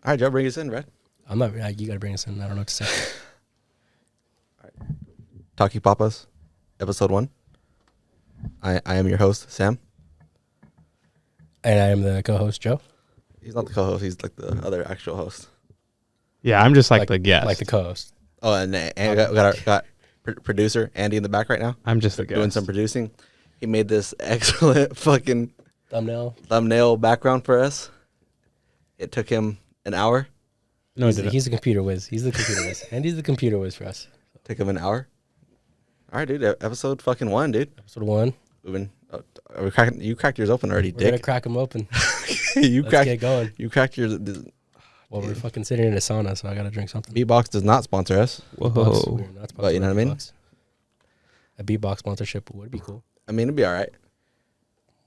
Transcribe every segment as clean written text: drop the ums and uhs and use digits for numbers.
All right, Joe, bring us in, Red. I'm not. You gotta bring us in. I don't know what to say. All right. Talkie Papas, episode 1. I am your host, Sam. And I am the co-host, Joe. He's not the co-host. He's like the other actual host. Yeah, I'm just like the guest. Like the co-host. Oh, and we got our producer, Andy, in the back right now. I'm just the guest. Doing some producing. He made this excellent fucking thumbnail background for us. It took him an hour. No, he's the computer whiz. He's the computer whiz. And he's the computer whiz for us. Took him an hour. All right, dude. Episode fucking 1, dude. Episode 1. Moving. Are we cracking? You cracked yours open already, We're dick. gonna crack them open. Let's get going. You cracked yours. Well, we're fucking sitting in a sauna, so I gotta drink something. Beatbox does not sponsor us. Whoa. We're not But you know what I mean? Beatbox. A beatbox sponsorship would be cool. I mean, it'd be all right.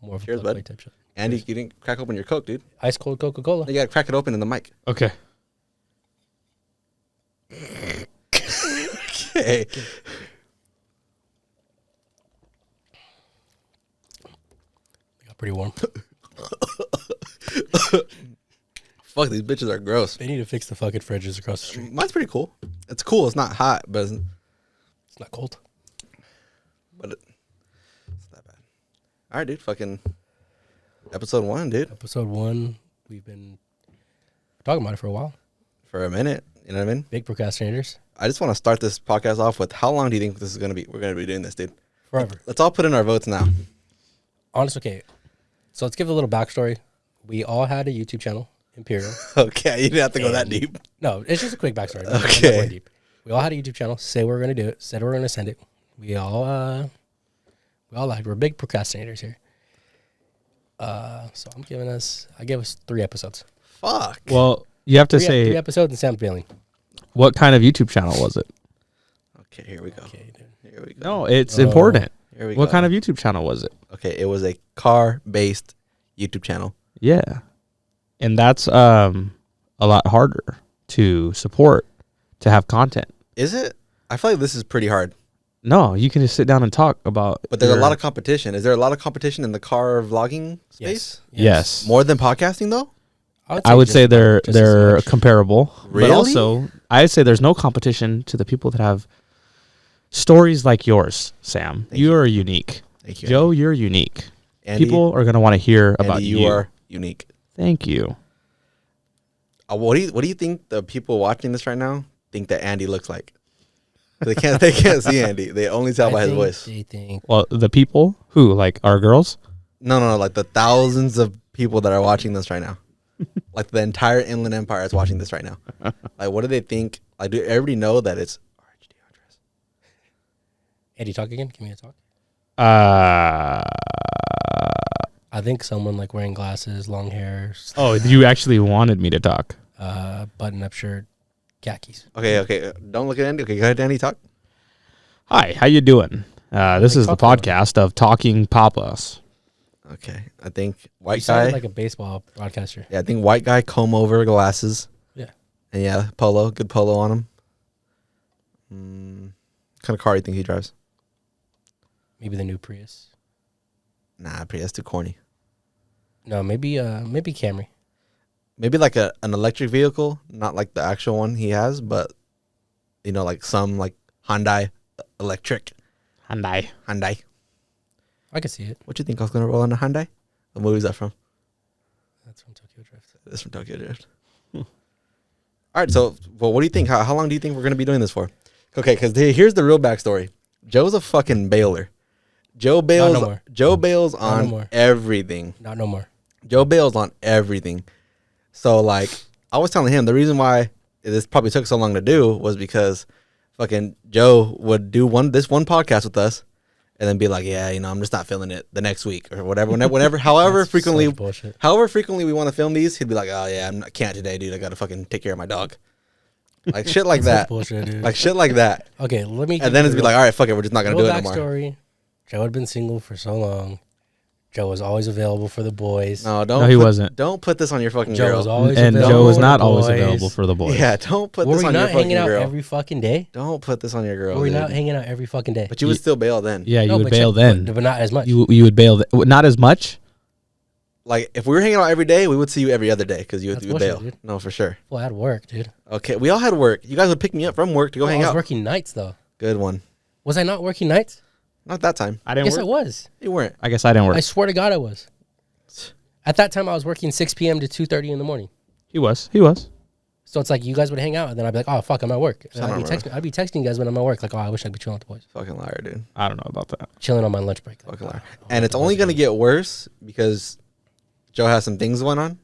More of a Cheers, plug bud. type shit. Andy, you didn't crack open your Coke, dude. Ice cold Coca-Cola. You gotta crack it open in the mic. Okay. Okay. Got pretty warm. Fuck, these bitches are gross. They need to fix the fucking fridges across the street. Mine's pretty cool. It's cool. It's not hot, but it's not cold. But it's not bad. All right, dude. Fucking episode 1, dude. Episode 1. We've been talking about it for a while. For a minute. You know what I mean? Big procrastinators. I just want to start this podcast off with how long do you think this is going to be? We're going to be doing this, dude. Forever. Let's all put in our votes now. Honest, okay. So let's give a little backstory. We all had a YouTube channel, Imperial. Okay, you didn't have to go that deep. No, it's just a quick backstory. Okay. Not going deep. We all had a YouTube channel. Say we were going to do it. Said we were going to send it. We all lied. We're big procrastinators here. So I gave us 3 episodes. Fuck. Well, you have to say 3 episodes and Sam's bailing. what kind of YouTube channel was it? Okay, here we go. Okay, dude. Here we go. No, it's important. Here we What go. kind of YouTube channel was it? Okay, it was a car-based YouTube channel. Yeah. And that's a lot harder to support, to have content. Is it? I feel like this is pretty hard. No, you can just sit down and talk about. But there's a lot of competition. Is there a lot of competition in the car vlogging space? Yes. More than podcasting, though? I would say just as they're much. comparable. Really? But also, I'd say there's no competition to the people that have stories like yours, Sam. Thank you. You're unique. Thank you. Joe, you're unique. Andy, People are going to want to hear Andy, about you are unique. Thank you. What do you think the people watching this right now think that Andy looks like? They can't see Andy. They only tell by his voice. They think Well, the people who, like our girls, No, like the thousands of people that are watching this right now. Like the entire Inland Empire is watching this right now. Like, what do they think? Like, do everybody know that it's RHD address? Eddie, talk again. Give me a talk. uh, I think someone like wearing glasses, long hair, oh, you actually wanted me to talk. button-up shirt, khakis. Okay. Don't look at Andy. Okay, go ahead, Andy. Talk. Hi, how you doing? This is the talk about? podcast of Talking Papas. Okay, I think You white sounded guy. like a baseball broadcaster. Yeah, I think white guy, comb over, glasses. Yeah. And yeah, polo, good polo on him. What kind of car do you think he drives? Maybe the new Prius. Nah, that's too corny. No, maybe Camry. Maybe like an electric vehicle, not like the actual one he has, but you know, like some like Hyundai electric. Hyundai. I could see it. What you think I was gonna roll on a Hyundai? What movie is that from? That's from Tokyo Drift. It's from Tokyo Drift. All right, so well, what do you think? How long do you think we're gonna be doing this for? Okay, because here's the real backstory. Joe's a fucking bailer. Joe bails. no more. Joe bails no on more. everything. Not no more. Joe bails on everything. So like, I was telling him the reason why this probably took so long to do was because fucking Joe would do this one podcast with us, and then be like, yeah, you know, I'm just not feeling it the next week or whatever. Whenever, however That's frequently, such bullshit. however frequently we want to film these, he'd be like, oh yeah, I can't today, dude. I gotta fucking take care of my dog. Like shit like That's that. bullshit, dude. Like shit like that. Okay, let me. And then it's be like, all right, fuck it, we're just not gonna do it no more. Backstory. Joe had been single for so long. Joe was always available for the boys. No, don't. No, he wasn't. Don't put this on your fucking Joe girl. was always And available Joe was for not the always boys. available for the boys. Yeah, don't put Were this we on your not fucking hanging out girl. every fucking day? Don't put this on your girl. Were we dude. not hanging out every fucking day? But you would still bail then. Yeah, you No, would but bail check- then. but not as much. You would bail. Not as much. Like, if we were hanging out every day, we would see you every other day because you would bail. Dude. No, for sure. Well, I had work, dude. Okay, we all had work. You guys would pick me up from work to go hang I was out. working nights, though. Good one. Was I not working nights? Not that time. I didn't Yes, work. I was. You weren't. I guess I didn't work. I swear to God I was. At that time, I was working 6 p.m. to 2:30 in the morning. He was. So it's like you guys would hang out, and then I'd be like, oh, fuck, I'm at work. And I don't I'd be texting you guys when I'm at work, like, oh, I wish I could be chilling with the boys. Fucking liar, dude. I don't know about that. Chilling on my lunch break. Like, Fucking liar. And it's only going to get worse because Joe has some things going on.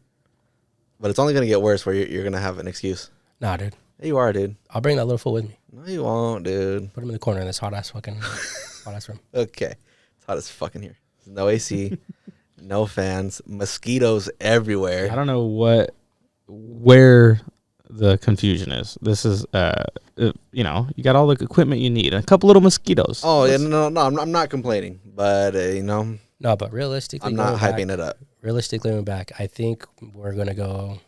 But it's only going to get worse where you're going to have an excuse. Nah, dude. Yeah, you are, dude. I'll bring that little fool with me. No, you won't, dude. Put him in the corner in this hot-ass fucking hot-ass room. Okay. It's hot as fucking here. There's no AC, no fans, mosquitoes everywhere. I don't know where the confusion is. This is, you know, you got all the equipment you need. A couple little mosquitoes. Oh, yeah, no, I'm not complaining. But, you know, No, but realistically, I'm not hyping it up. Realistically, going back, I think we're going to go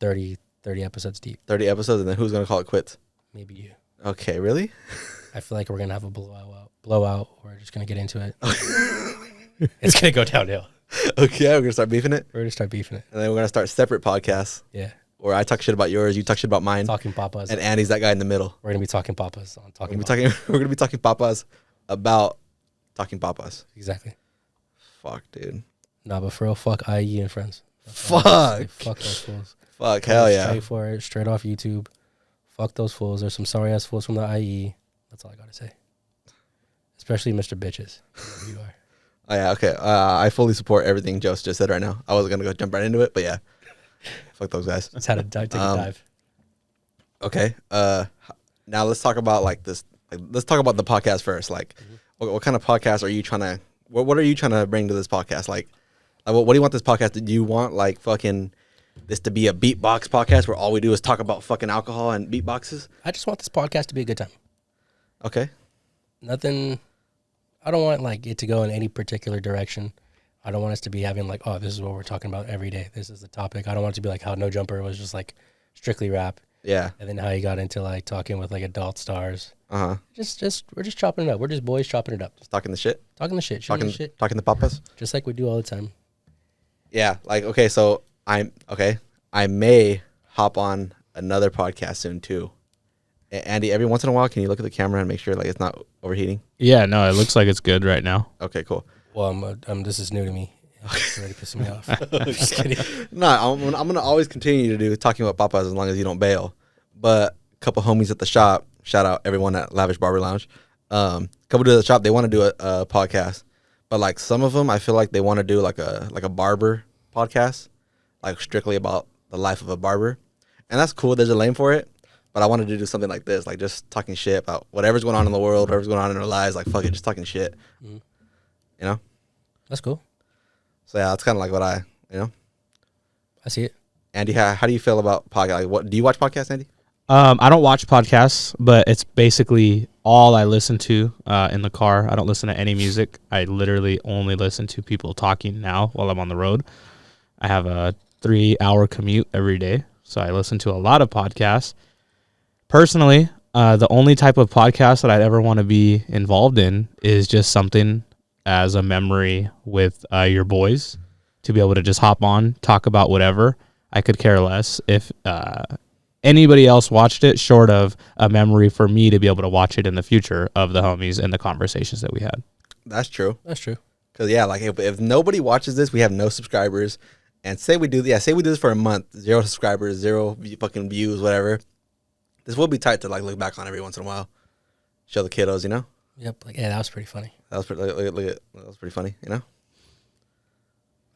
30 episodes deep. 30 episodes, and then who's going to call it quits? Maybe you. Okay, really? I feel like we're going to have a blowout. We're just going to get into it. It's going to go downhill. Okay, we're going to start beefing it. We're going to start beefing it. And then we're going to start separate podcasts Yeah. where I talk shit about yours, you talk shit about mine, Talking papas. and Andy's that guy in the middle. We're going to be talking papas on talking We're papas. going to be talking papas about talking papas. Exactly. Fuck, dude. Nah, but for real, fuck IE and friends. Fuck. Fuck those fools. Fuck, hell yeah. Straight for it, straight off YouTube. Fuck those fools. There's some sorry ass fools from the IE. That's all I gotta say. Especially Mr. Bitches. You know who you are. Oh, yeah, okay. I fully support everything Joe just said right now. I wasn't going to go jump right into it, but yeah. Fuck those guys. Just had to take a dive. Okay. Now let's talk about like this. Like, let's talk about the podcast first. Like, what kind of podcast are you trying to? What are you trying to bring to this podcast? Like what do you want this podcast? Do you want like fucking this to be a beatbox podcast where all we do is talk about fucking alcohol and beatboxes? I just want this podcast to be a good time. Okay. Nothing. I don't want like it to go in any particular direction. I don't want us to be having like, oh, this is what we're talking about every day. This is the topic. I don't want it to be like how No Jumper was just like strictly rap. Yeah. And then how he got into like talking with like adult stars. Uh huh. We're just chopping it up. We're just boys chopping it up. Just talking the shit. Talking the shit. Shooting the shit. Talking the papas. Just like we do all the time. Yeah. Like, okay, so I may hop on another podcast soon too. Andy, every once in a while, can you look at the camera and make sure like it's not overheating? Yeah, no, it looks like it's good right now. Okay, cool. Well, this is new to me. It's already pissing me off. I'm just kidding. No, I'm gonna always continue to do talking about papas as long as you don't bail. But a couple homies at the shop, shout out everyone at Lavish Barber Lounge. Couple dudes at the shop, they want to do a podcast, but like some of them, I feel like they want to do like a barber podcast, like strictly about the life of a barber, and that's cool. There's a lane for it, but I wanted to do something like this, like just talking shit about whatever's going on in the world, whatever's going on in our lives. Like fuck it, just talking shit. You know? That's cool. So yeah, that's kind of like what I see it. Andy, how do you feel about podcast? Like, what do you watch podcasts, Andy? I don't watch podcasts, but it's basically all I listen to in the car. I don't listen to any music. I literally only listen to people talking now while I'm on the road. I have a 3-hour commute every day, so I listen to a lot of podcasts. Personally, the only type of podcast that I'd ever want to be involved in is just something as a memory with your boys, to be able to just hop on, talk about whatever. I could care less if anybody else watched it, short of a memory for me to be able to watch it in the future of the homies and the conversations that we had. That's true. That's true. Because yeah, like if nobody watches this, we have no subscribers. And say we do this for a month, 0 subscribers, 0 fucking views, whatever. This will be tight to like look back on every once in a while, show the kiddos, you know. Yep. Like, yeah, that was pretty funny. That was pretty. That was pretty funny, you know.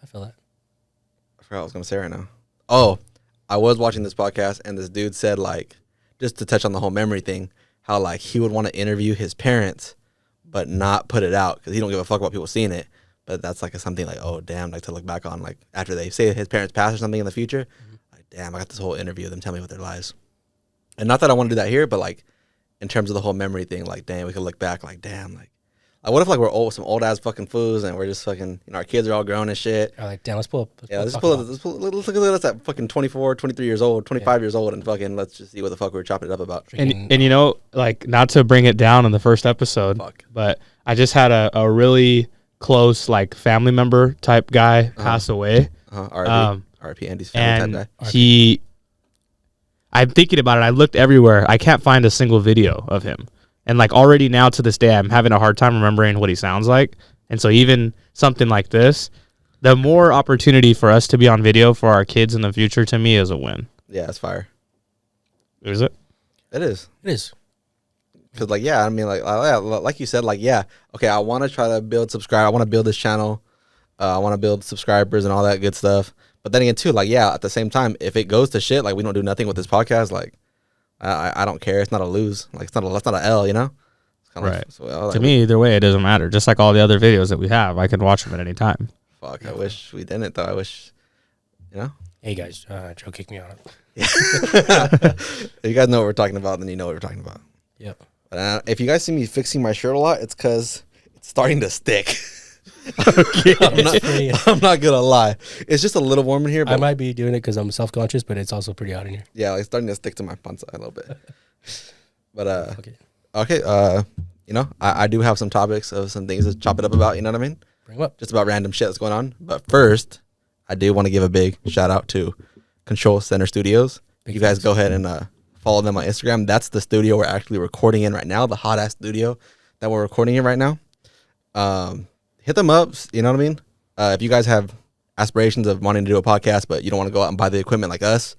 I feel that. I forgot what I was gonna say right now. Oh, I was watching this podcast and this dude said like, just to touch on the whole memory thing, how like he would want to interview his parents, but not put it out because he don't give a fuck about people seeing it. But that's like something like, oh damn, like to look back on, like after they say his parents pass or something in the future, like damn, I got this whole interview of them telling me about their lives. And not that I want to do that here, but like in terms of the whole memory thing, like damn, we could look back, like damn, like what if like we're some old ass fucking fools and we're just fucking, you know, our kids are all grown and shit. Or like, damn, let's pull up. Let's look at us at fucking 24, 23 years old, 25 years old, and fucking let's just see what the fuck we were chopping it up about. And you know, like, not to bring it down in the first episode, but I just had a really close like family member type guy passed away. RP Andy's family type guy. I'm thinking about it. I looked everywhere. I can't find a single video of him. And like already now to this day, I'm having a hard time remembering what he sounds like. And so even something like this, the more opportunity for us to be on video for our kids in the future, to me, is a win. Yeah, it's fire. Is it? It is. It is. Because, like, yeah, I mean, like you said, like, yeah, okay, I want to try to build subscribe. I want to build this channel. I want to build subscribers and all that good stuff. But then again, too, like, yeah, at the same time, if it goes to shit, like, we don't do nothing with this podcast, like, I don't care. It's not a lose. Like, it's not an L, you know? Right. Like, so, to me, either way, it doesn't matter. Just like all the other videos that we have, I can watch them at any time. Fuck, I wish we didn't, though. I wish, you know? Hey, guys, Joe kicked me out. If you guys know what we're talking about, then you know what we're talking about. Yep. But if you guys see me fixing my shirt a lot, it's because it's starting to stick. Okay. I'm not gonna lie. It's just a little warm in here. But I might be doing it because I'm self-conscious, but it's also pretty hot in here. yeah, it's starting to stick to my pants a little bit. But Okay. you know, I do have some topics of some things to chop it up about. You know what I mean? Bring them up. Just about random shit that's going on. But first, I do want to give a big shout out to Control Center Studios. Big you guys thanks. go ahead and follow them on Instagram. That's the studio we're actually recording in right now. The hot ass studio that we're recording in right now. Hit them up. You know what I mean? If you guys have aspirations of wanting to do a podcast, but you don't want to go out and buy the equipment like us,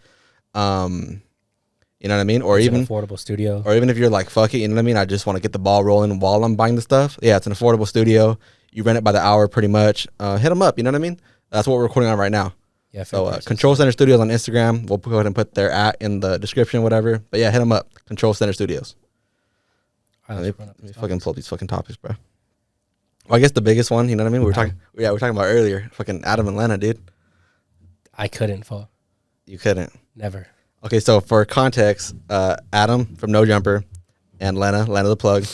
you know what I mean? Or It's even an affordable studio. or even if you're like, fuck it, you know what I mean? I just want to get the ball rolling while I'm buying the stuff. Yeah, it's an affordable studio. You rent it by the hour pretty much. Hit them up. You know what I mean? That's what we're recording on right now. Yeah. So Control Center Studios on Instagram. We'll go ahead and put their @ in the description, whatever. But yeah, hit them up. Control Center Studios. Let me fucking pull up these fucking topics, bro. Well, I guess the biggest one, you know what I mean? We were talking about earlier. Fucking Adam and Lena, dude. I couldn't fall. You couldn't. Never. Okay, so for context, Adam from No Jumper and Lena the plug,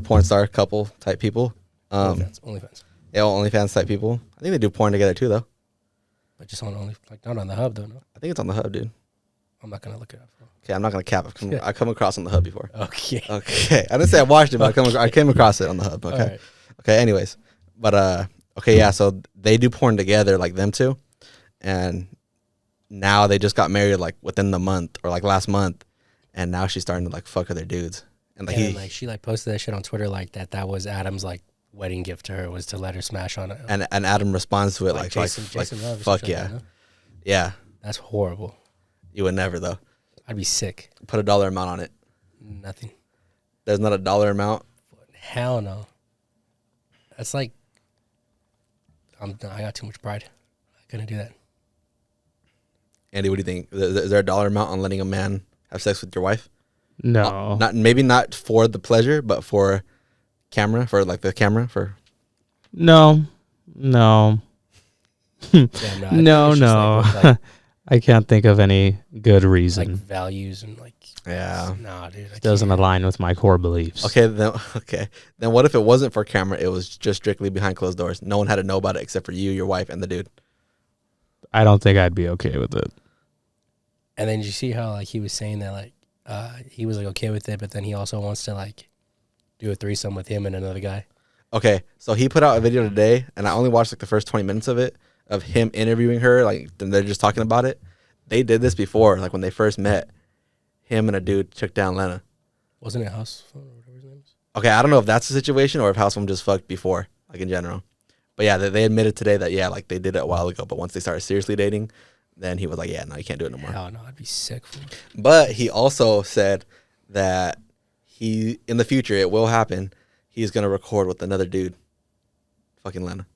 porn star couple type people. OnlyFans. Yeah, OnlyFans type people. I think they do porn together too, though. But just on not on the hub though. No, I think it's on the hub, dude. I'm not gonna look it up. Okay, I'm not gonna cap. I come across on the hub before. Okay. Okay, I didn't say I watched it, but I came across it on the hub. Okay. All right. Okay. Anyways, but okay, yeah. So they do porn together, like them two, and now they just got married like within the month or like last month, and now she's starting to like fuck other dudes, and like she like posted that shit on Twitter like that was Adam's like wedding gift to her was to let her smash on it. and Adam responds to it like Jason Love or fuck something yeah, like that, no? yeah. That's horrible. You would never though. I'd be sick. Put a dollar amount on it. Nothing. There's not a dollar amount. Hell no. That's like I got too much pride. I couldn't do that. Andy, what do you think? Is there a dollar amount on letting a man have sex with your wife? No. Not for the pleasure, but for camera, for like the camera, for. No. Yeah, No. Like, I can't think of any good like reason. values and like. Yeah. Nah, dude. It doesn't align with my core beliefs. Okay, then what if it wasn't for camera? It was just strictly behind closed doors. No one had to know about it except for you, your wife, and the dude. I don't think I'd be okay with it. And then you see how like he was saying that like he was like okay with it, but then he also wants to like do a threesome with him and another guy. Okay, so he put out a video today, and I only watched like the first 20 minutes of it, of him interviewing her. Like, then they're just talking about it. They did this before, like when they first met. Him and a dude took down Lena. Wasn't it House Phone or whatever his name is? Okay, I don't know if that's the situation or if House Phone just fucked before, like in general. But yeah, they admitted today that, yeah, like they did it a while ago, but once they started seriously dating, then he was like, yeah, no, you can't do it no more. Hell no, I'd be sick. But he also said that in the future, it will happen, he's going to record with another dude. Fucking Lena.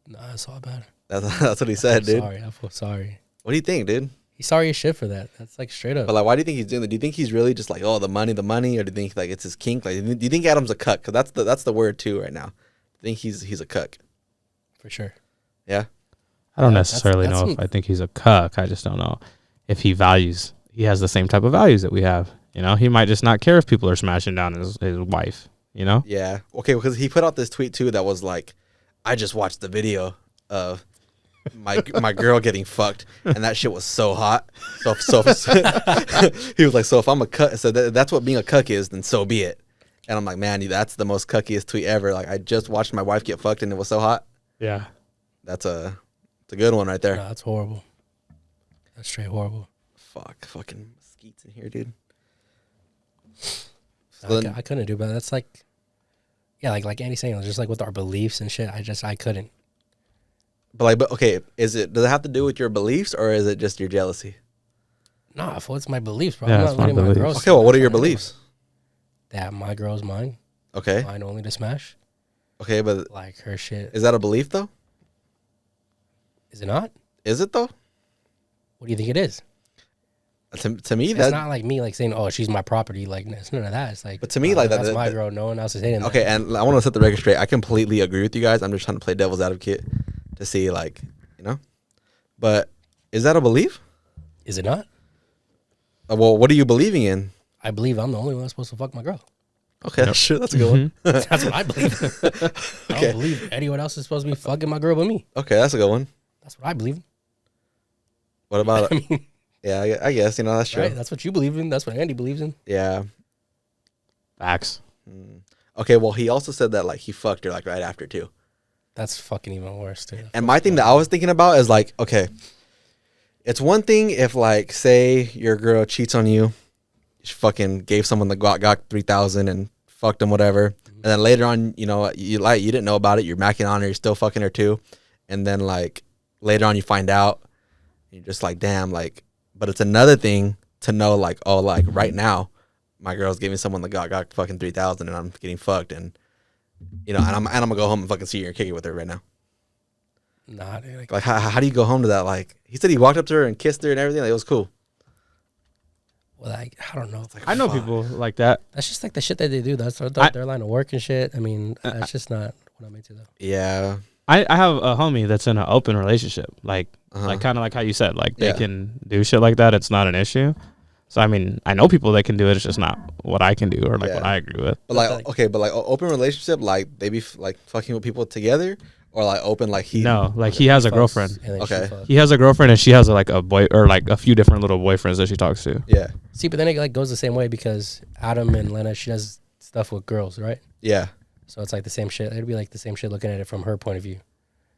Nah, that's all bad. That's what he said, dude. Sorry, I feel sorry. What do you think, dude? He's sorry as shit for that. That's like straight up. But like, why do you think he's doing that? Do you think he's really just like, oh, the money, or do you think like it's his kink? Like, do you think Adam's a cuck? Because that's the word too right now. I think he's a cuck. For sure. Yeah. I don't Yeah, necessarily that's know if I think he's a cuck. I just don't know if he has the same type of values that we have. You know, he might just not care if people are smashing down his wife, you know? Yeah. Okay, because he put out this tweet too that was like, I just watched the video of my girl getting fucked, and that shit was so hot. So he was like, so if I'm a cuck, so that's what being a cuck is, then so be it. And I'm like, man, that's the most cuckiest tweet ever. Like, I just watched my wife get fucked and it was so hot. Yeah. It's a good one right there. No, that's horrible. That's straight horrible. Fucking skeets in here, dude. I couldn't do, but that's like, yeah, like Andy's saying, just like with our beliefs and shit. I couldn't. But okay, does it have to do with your beliefs or is it just your jealousy? Nah, it's my beliefs, bro. Yeah, I'm it's not my letting my beliefs. girls. Okay, well, what are your beliefs? That my girl's mine. Okay. Mine only to smash. Okay, but Like her shit. is that a belief though? Is it not? Is it though? What do you think it is? To me, It's that not like me like saying, "Oh, she's my property." Like it's none of that. It's like, But to me, like that's that- my that- girl. No one else is hitting. okay, that. and I want to set the record straight. I completely agree with you guys. I'm just trying to play devil's advocate to see, like, you know. But is that a belief? Is it not? Well, what are you believing in? I believe I'm the only one that's supposed to fuck my girl. Okay, that's true. That's a good one. That's what I believe. I Okay. don't believe anyone else is supposed to be fucking my girl but me. Okay, that's a good one. That's what I believe. What about I it? mean, Yeah, I guess that's true. right? That's what you believe in. That's what Andy believes in. Yeah. Facts. Okay, well, he also said that like he fucked her like right after too. That's fucking even worse, dude. And my thing that I was thinking about is like, okay, it's one thing if like say your girl cheats on you, she fucking gave someone the got 3,000 and fucked them whatever, and then later on, you know, you didn't know about it, you're macking on her, you're still fucking her too, and then like later on you find out, you're just like, damn, like. But it's another thing to know like, oh, like right now, my girl's giving someone the got fucking 3,000 and I'm getting fucked and. You know, and I'm gonna go home and fucking see her and kick it with her right now. Nah, dude. Like, how do you go home to that? Like, he said he walked up to her and kissed her and everything. Like, it was cool. Well, I don't know. Like, I know fuck. people like that. That's just like the shit that they do. That's their line of work and shit. I mean, that's just not what I'm into though. Yeah. I have a homie that's in an open relationship. Like like kind of like how you said, like they Yeah. can do shit like that. It's not an issue. So I mean, I know people that can do it. It's just not what I can do or like what I agree with. But like, okay, but like open relationship, like they be like fucking with people together, or like open like he. No, like he has a girlfriend. And then Okay. she fucks. He has a girlfriend and she has like a boy or like a few different little boyfriends that she talks to. Yeah. See, but then it like goes the same way because Adam and Lena, she does stuff with girls, right? Yeah. So it's like the same shit. It'd be like the same shit looking at it from her point of view.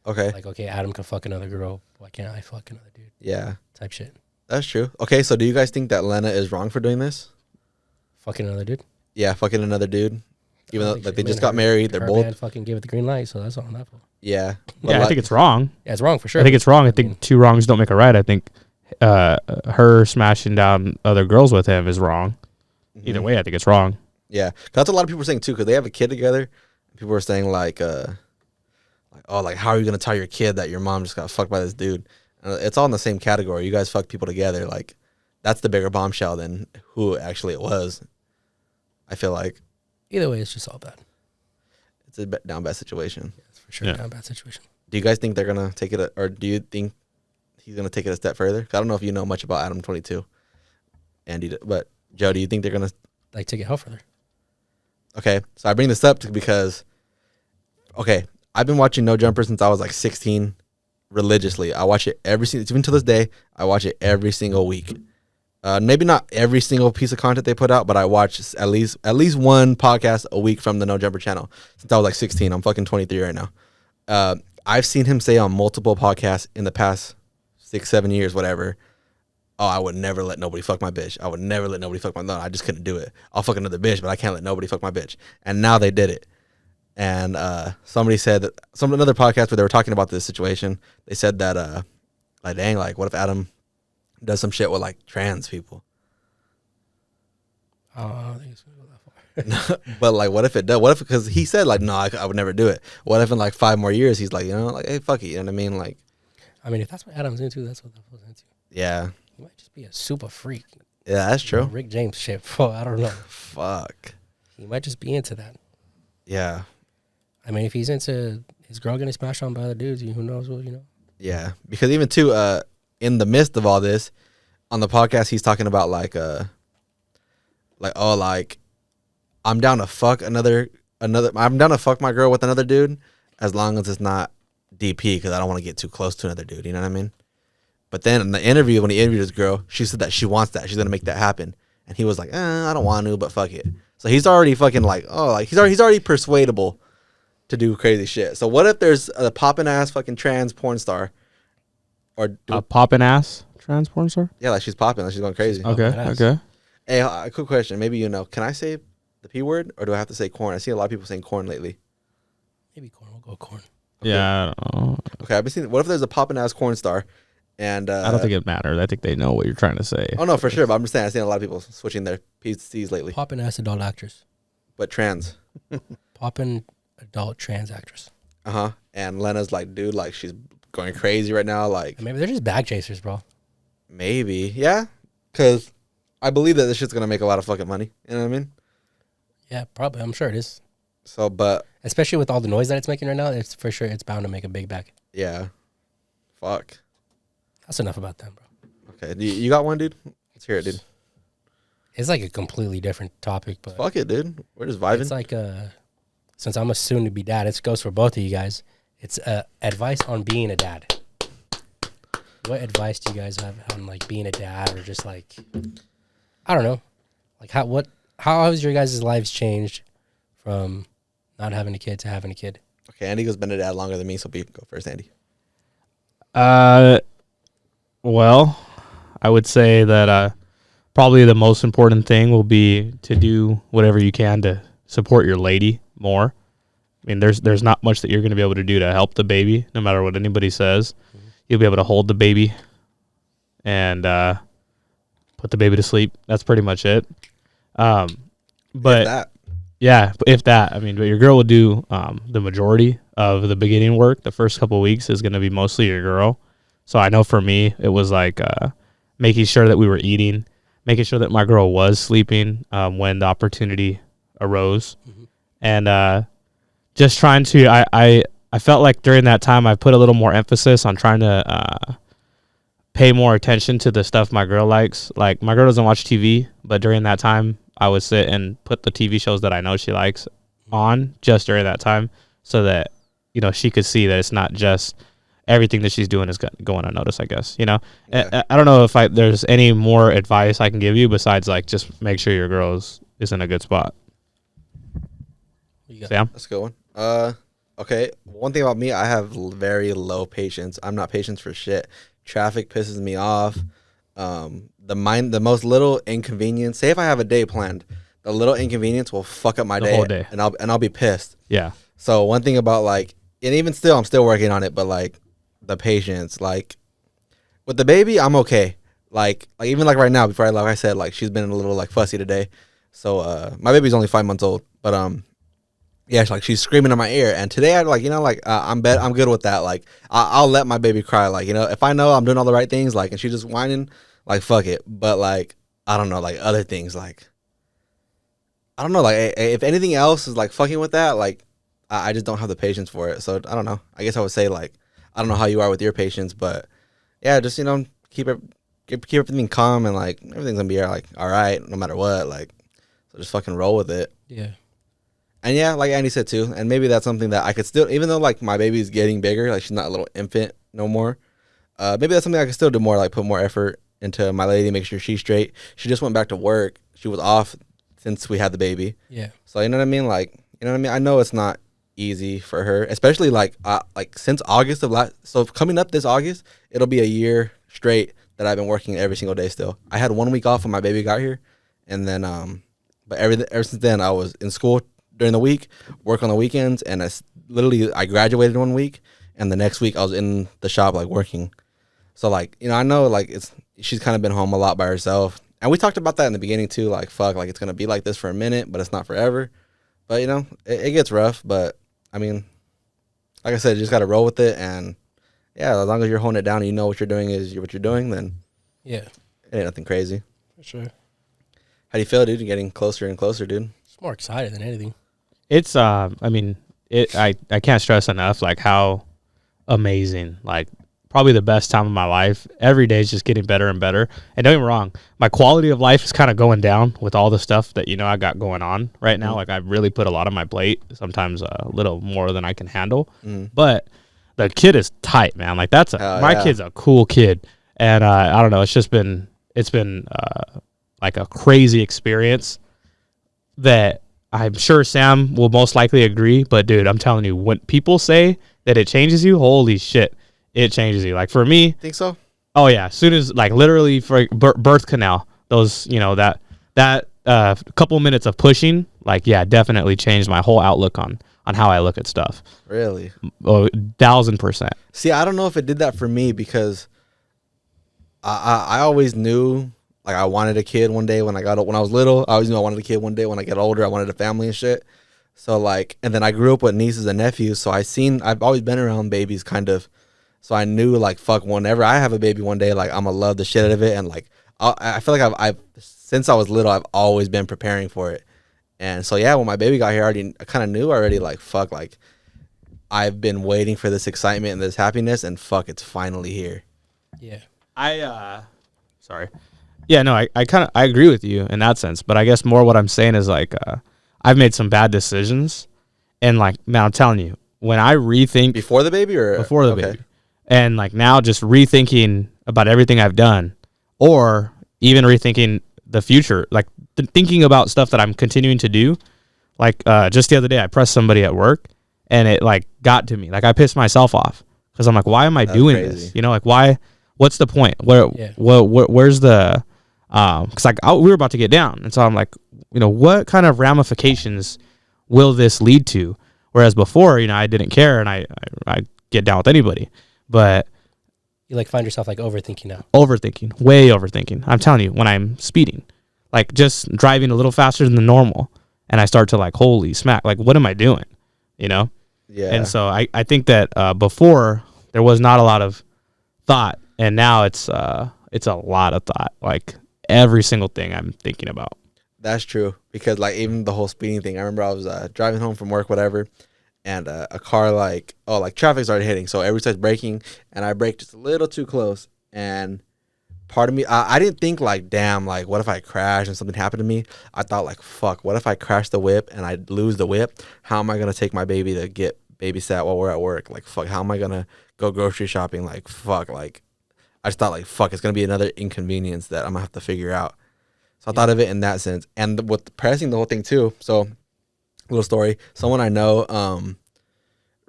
Okay. Like, okay, Adam can fuck another girl. Why can't I fuck another dude? Yeah. Type shit. That's true. Okay, so do you guys think that Lena is wrong for doing this? Fucking another dude. Yeah, fucking another dude. Even though think like she- they I just mean, got married, they're her both. man fucking gave it the green light, so that's all I'm not for. Yeah. Yeah, I like- think it's wrong. Yeah, it's wrong for sure. I think it's wrong. I think two wrongs don't make a right. I think her smashing down other girls with him is wrong. Either way, I think it's wrong. Yeah, 'cause that's what a lot of people are saying too. Because they have a kid together. People are saying like, oh, like how are you gonna tell your kid that your mom just got fucked by this dude? It's all in the same category. You guys fuck people together. Like, that's the bigger bombshell than who actually it was. I feel like Either way, it's just all bad. it's a down bad situation. It's for sure Yeah. a bad situation. Do you guys think they're gonna take it, or do you think he's gonna take it a step further? 'Cause I don't know if you know much about Adam 22, Andy, but Joe, do you think they're gonna? Like, take it hell further. Okay, so I bring this up because, okay, I've been watching No Jumper since I was like 16, religiously. I watch it even to this day. I watch it every single week. Maybe not every single piece of content they put out, but I watch at least one podcast a week from the No Jumper channel since I was like 16. I'm fucking 23 right now. I've seen him say on multiple podcasts in the past 6-7 years, whatever. Oh, I would never let nobody fuck my bitch. I would never let nobody fuck my. No, I just couldn't do it. I'll fuck another bitch, but I can't let nobody fuck my bitch. And now they did it. And somebody said that another podcast where they were talking about this situation. They said that like, dang, like what if Adam does some shit with like trans people? I don't think it's gonna go that far. But like, what if it does? What if, because he said like, no, I would never do it. What if in like 5 more years he's like, you know, like, hey, fuck it, you know what I mean? Like, I mean, if that's what Adam's into, that's what that was into. yeah, He might just be a super freak. yeah, that's true. Rick James shit. Bro, I don't know. Fuck. He might just be into that. Yeah, I mean, if he's into his girl getting smashed on by other dudes, who knows what, you know? yeah. Because even too, in the midst of all this, on the podcast, he's talking about like oh, like I'm down to fuck I'm down to fuck my girl with another dude as long as it's not DP, because I don't want to get too close to another dude. You know what I mean? But then in the interview, when he interviewed this girl, she said that she wants that. She's gonna make that happen. And he was like, I don't want to, but fuck it. So he's already fucking like, oh, like he's already persuadable to do crazy shit. So what if there's a poppin' ass fucking trans porn star, or A poppin' ass trans porn star? yeah, like she's popping, like she's going crazy. Okay, okay. Hey, a quick question. Maybe you know. Can I say the P word, or do I have to say corn? I see a lot of people saying corn lately. Maybe corn. We'll go corn. Okay. Yeah, I don't know. Okay, I've been seeing. What if there's a poppin' ass corn star, and I don't think it matters. I think they know what you're trying to say. oh no, for sure. But I'm just saying, I've seen a lot of people switching their P's to C's lately. Poppin' ass adult actress. But trans. Poppin' adult trans actress. And Lena's like, dude, like she's going crazy right now. Like Maybe they're just bag chasers, bro. maybe, yeah, because I believe that this shit's gonna make a lot of fucking money. You know what I mean? Yeah, probably. I'm sure it is. So, but Especially with all the noise that it's making right now, it's for sure it's bound to make a big bag. yeah, fuck. That's enough about them, bro. Okay, you got one, dude? Let's hear it, dude. It's like a completely different topic, but Fuck it, dude. We're just vibing. it's like since I'm a soon-to-be dad, it goes for both of you guys. It's advice on being a dad. What advice do you guys have on like being a dad, or just like, I don't know, like how has your guys' lives changed from not having a kid to having a kid? Okay, Andy been a dad longer than me, so go first, Andy. Well, I would say that probably the most important thing will be to do whatever you can to support your lady more. I mean, there's not much that you're going to be able to do to help the baby, no matter what anybody says. Mm-hmm. You'll be able to hold the baby and put the baby to sleep. That's pretty much it. But if that, I mean, but your girl will do the majority of the beginning work. The first couple of weeks is going to be mostly your girl. So I know for me, it was like making sure that we were eating, making sure that my girl was sleeping when the opportunity arose. Mm-hmm. And just trying to, I felt like during that time I put a little more emphasis on trying to pay more attention to the stuff my girl likes. Like, my girl doesn't watch TV, but during that time I would sit and put the TV shows that I know she likes on just during that time, so that, you know, she could see that it's not just everything that she's doing is going unnoticed, I guess, you know. Yeah. I don't know if there's any more advice I can give you besides like just make sure your girl is in a good spot. Sam? That's a good one. Okay. One thing about me, I have very low patience. I'm not patient for shit. Traffic pisses me off. The most little inconvenience. Say if I have a day planned, the little inconvenience will fuck up my day, whole day, and I'll be pissed. Yeah. So one thing about like, and even still, I'm still working on it, but like the patience, like with the baby, I'm okay. Like even like right now, before I said, like she's been a little like fussy today. So my baby's only 5 months old, but yeah, she's screaming in my ear, and today I like, you know, like I'm good with that. Like I'll let my baby cry, like, you know, if I know I'm doing all the right things, like, and she's just whining, like fuck it. But like I don't know, like other things, like I don't know, like if anything else is like fucking with that, like I just don't have the patience for it. So I don't know. I guess I would say like I don't know how you are with your patience, but yeah, just, you know, keep everything calm, and like everything's gonna be like all right no matter what. Like, so just fucking roll with it. Yeah. And yeah, like Andy said too, and maybe that's something that I could still, even though like my baby's getting bigger, like she's not a little infant no more. Maybe that's something I could still do more, like put more effort into my lady, make sure she's straight. She just went back to work. She was off since we had the baby. Yeah. So you know what I mean? Like, you know what I mean? I know it's not easy for her, especially like since August of so coming up this August, it'll be a year straight that I've been working every single day still. I had 1 week off when my baby got here, and then but ever since then I was in school during the week, work on the weekends, and I graduated 1 week, and the next week I was in the shop like working. So like, you know, I know like she's kind of been home a lot by herself, and we talked about that in the beginning too. Like fuck, like it's gonna be like this for a minute, but it's not forever. But you know, it gets rough. But I mean, like I said, you just gotta roll with it, and yeah, as long as you're holding it down and you know what you're doing is what you're doing, then yeah, it ain't nothing crazy. For sure. How do you feel, dude? You're getting closer and closer, dude. It's more excited than anything. It's I mean, I can't stress enough like how amazing, like probably the best time of my life. Every day is just getting better and better. And don't get me wrong, my quality of life is kind of going down with all the stuff that, you know, I got going on right now. Like I really put a lot on my plate, sometimes a little more than I can handle. But the kid is tight, man. Like that's my kid's a cool kid, and I don't know. It's been like a crazy experience that I'm sure Sam will most likely agree. But dude, I'm telling you, when people say that it changes you, holy shit, it changes you. Like for me, Think so? oh yeah, as soon as like literally for birth canal, those that couple minutes of pushing, like yeah, definitely changed my whole outlook on how I look at stuff. Really? Oh, 1000%. See, I don't know if it did that for me because I always knew like I wanted a kid one day when I was little. I always knew I wanted a kid one day when I got older. I wanted a family and shit. So like, and then I grew up with nieces and nephews. So I've always been around babies kind of. So I knew like, fuck, whenever I have a baby one day, like I'm gonna love the shit out of it. And like, I feel like I've since I was little, I've always been preparing for it. And so, yeah, when my baby got here, I kind of knew already, like, fuck, like I've been waiting for this excitement and this happiness, and fuck, it's finally here. Yeah. Sorry. Yeah, no, I agree with you in that sense, but I guess more what I'm saying is like, I've made some bad decisions, and like, man, I'm telling you, when I rethink Before the baby or before the baby, and like now just rethinking about everything I've done, or even rethinking the future, like thinking about stuff that I'm continuing to do. Like just the other day, I pressed somebody at work, and it like got to me. Like I pissed myself off because I'm like, why am I doing this? You know, like why? What's the point? Where's the? Because like we were about to get down, and so I'm like, you know, what kind of ramifications will this lead to? Whereas before, you know, I didn't care, and I get down with anybody, but you like find yourself like overthinking now. Way overthinking. I'm telling you, when I'm speeding, like just driving a little faster than normal, and I start to like, holy smack, like what am I doing? You know? Yeah. And so I think that before there was not a lot of thought, and now it's a lot of thought. Like every single thing I'm thinking about. That's true, because like even the whole speeding thing, I remember I was driving home from work, whatever, and a car like traffic started hitting, so everybody starts braking, and I braked just a little too close, and part of me, I didn't think like, damn, like what if I crash and something happened to me? I thought like, fuck, what if I crash the whip and I lose the whip? How am I gonna take my baby to get babysat while we're at work? Like fuck, how am I gonna go grocery shopping? Like fuck, like I just thought like, fuck, it's gonna be another inconvenience that I'm gonna have to figure out. So I thought of it in that sense, and with pressing the whole thing too. So, little story: someone I know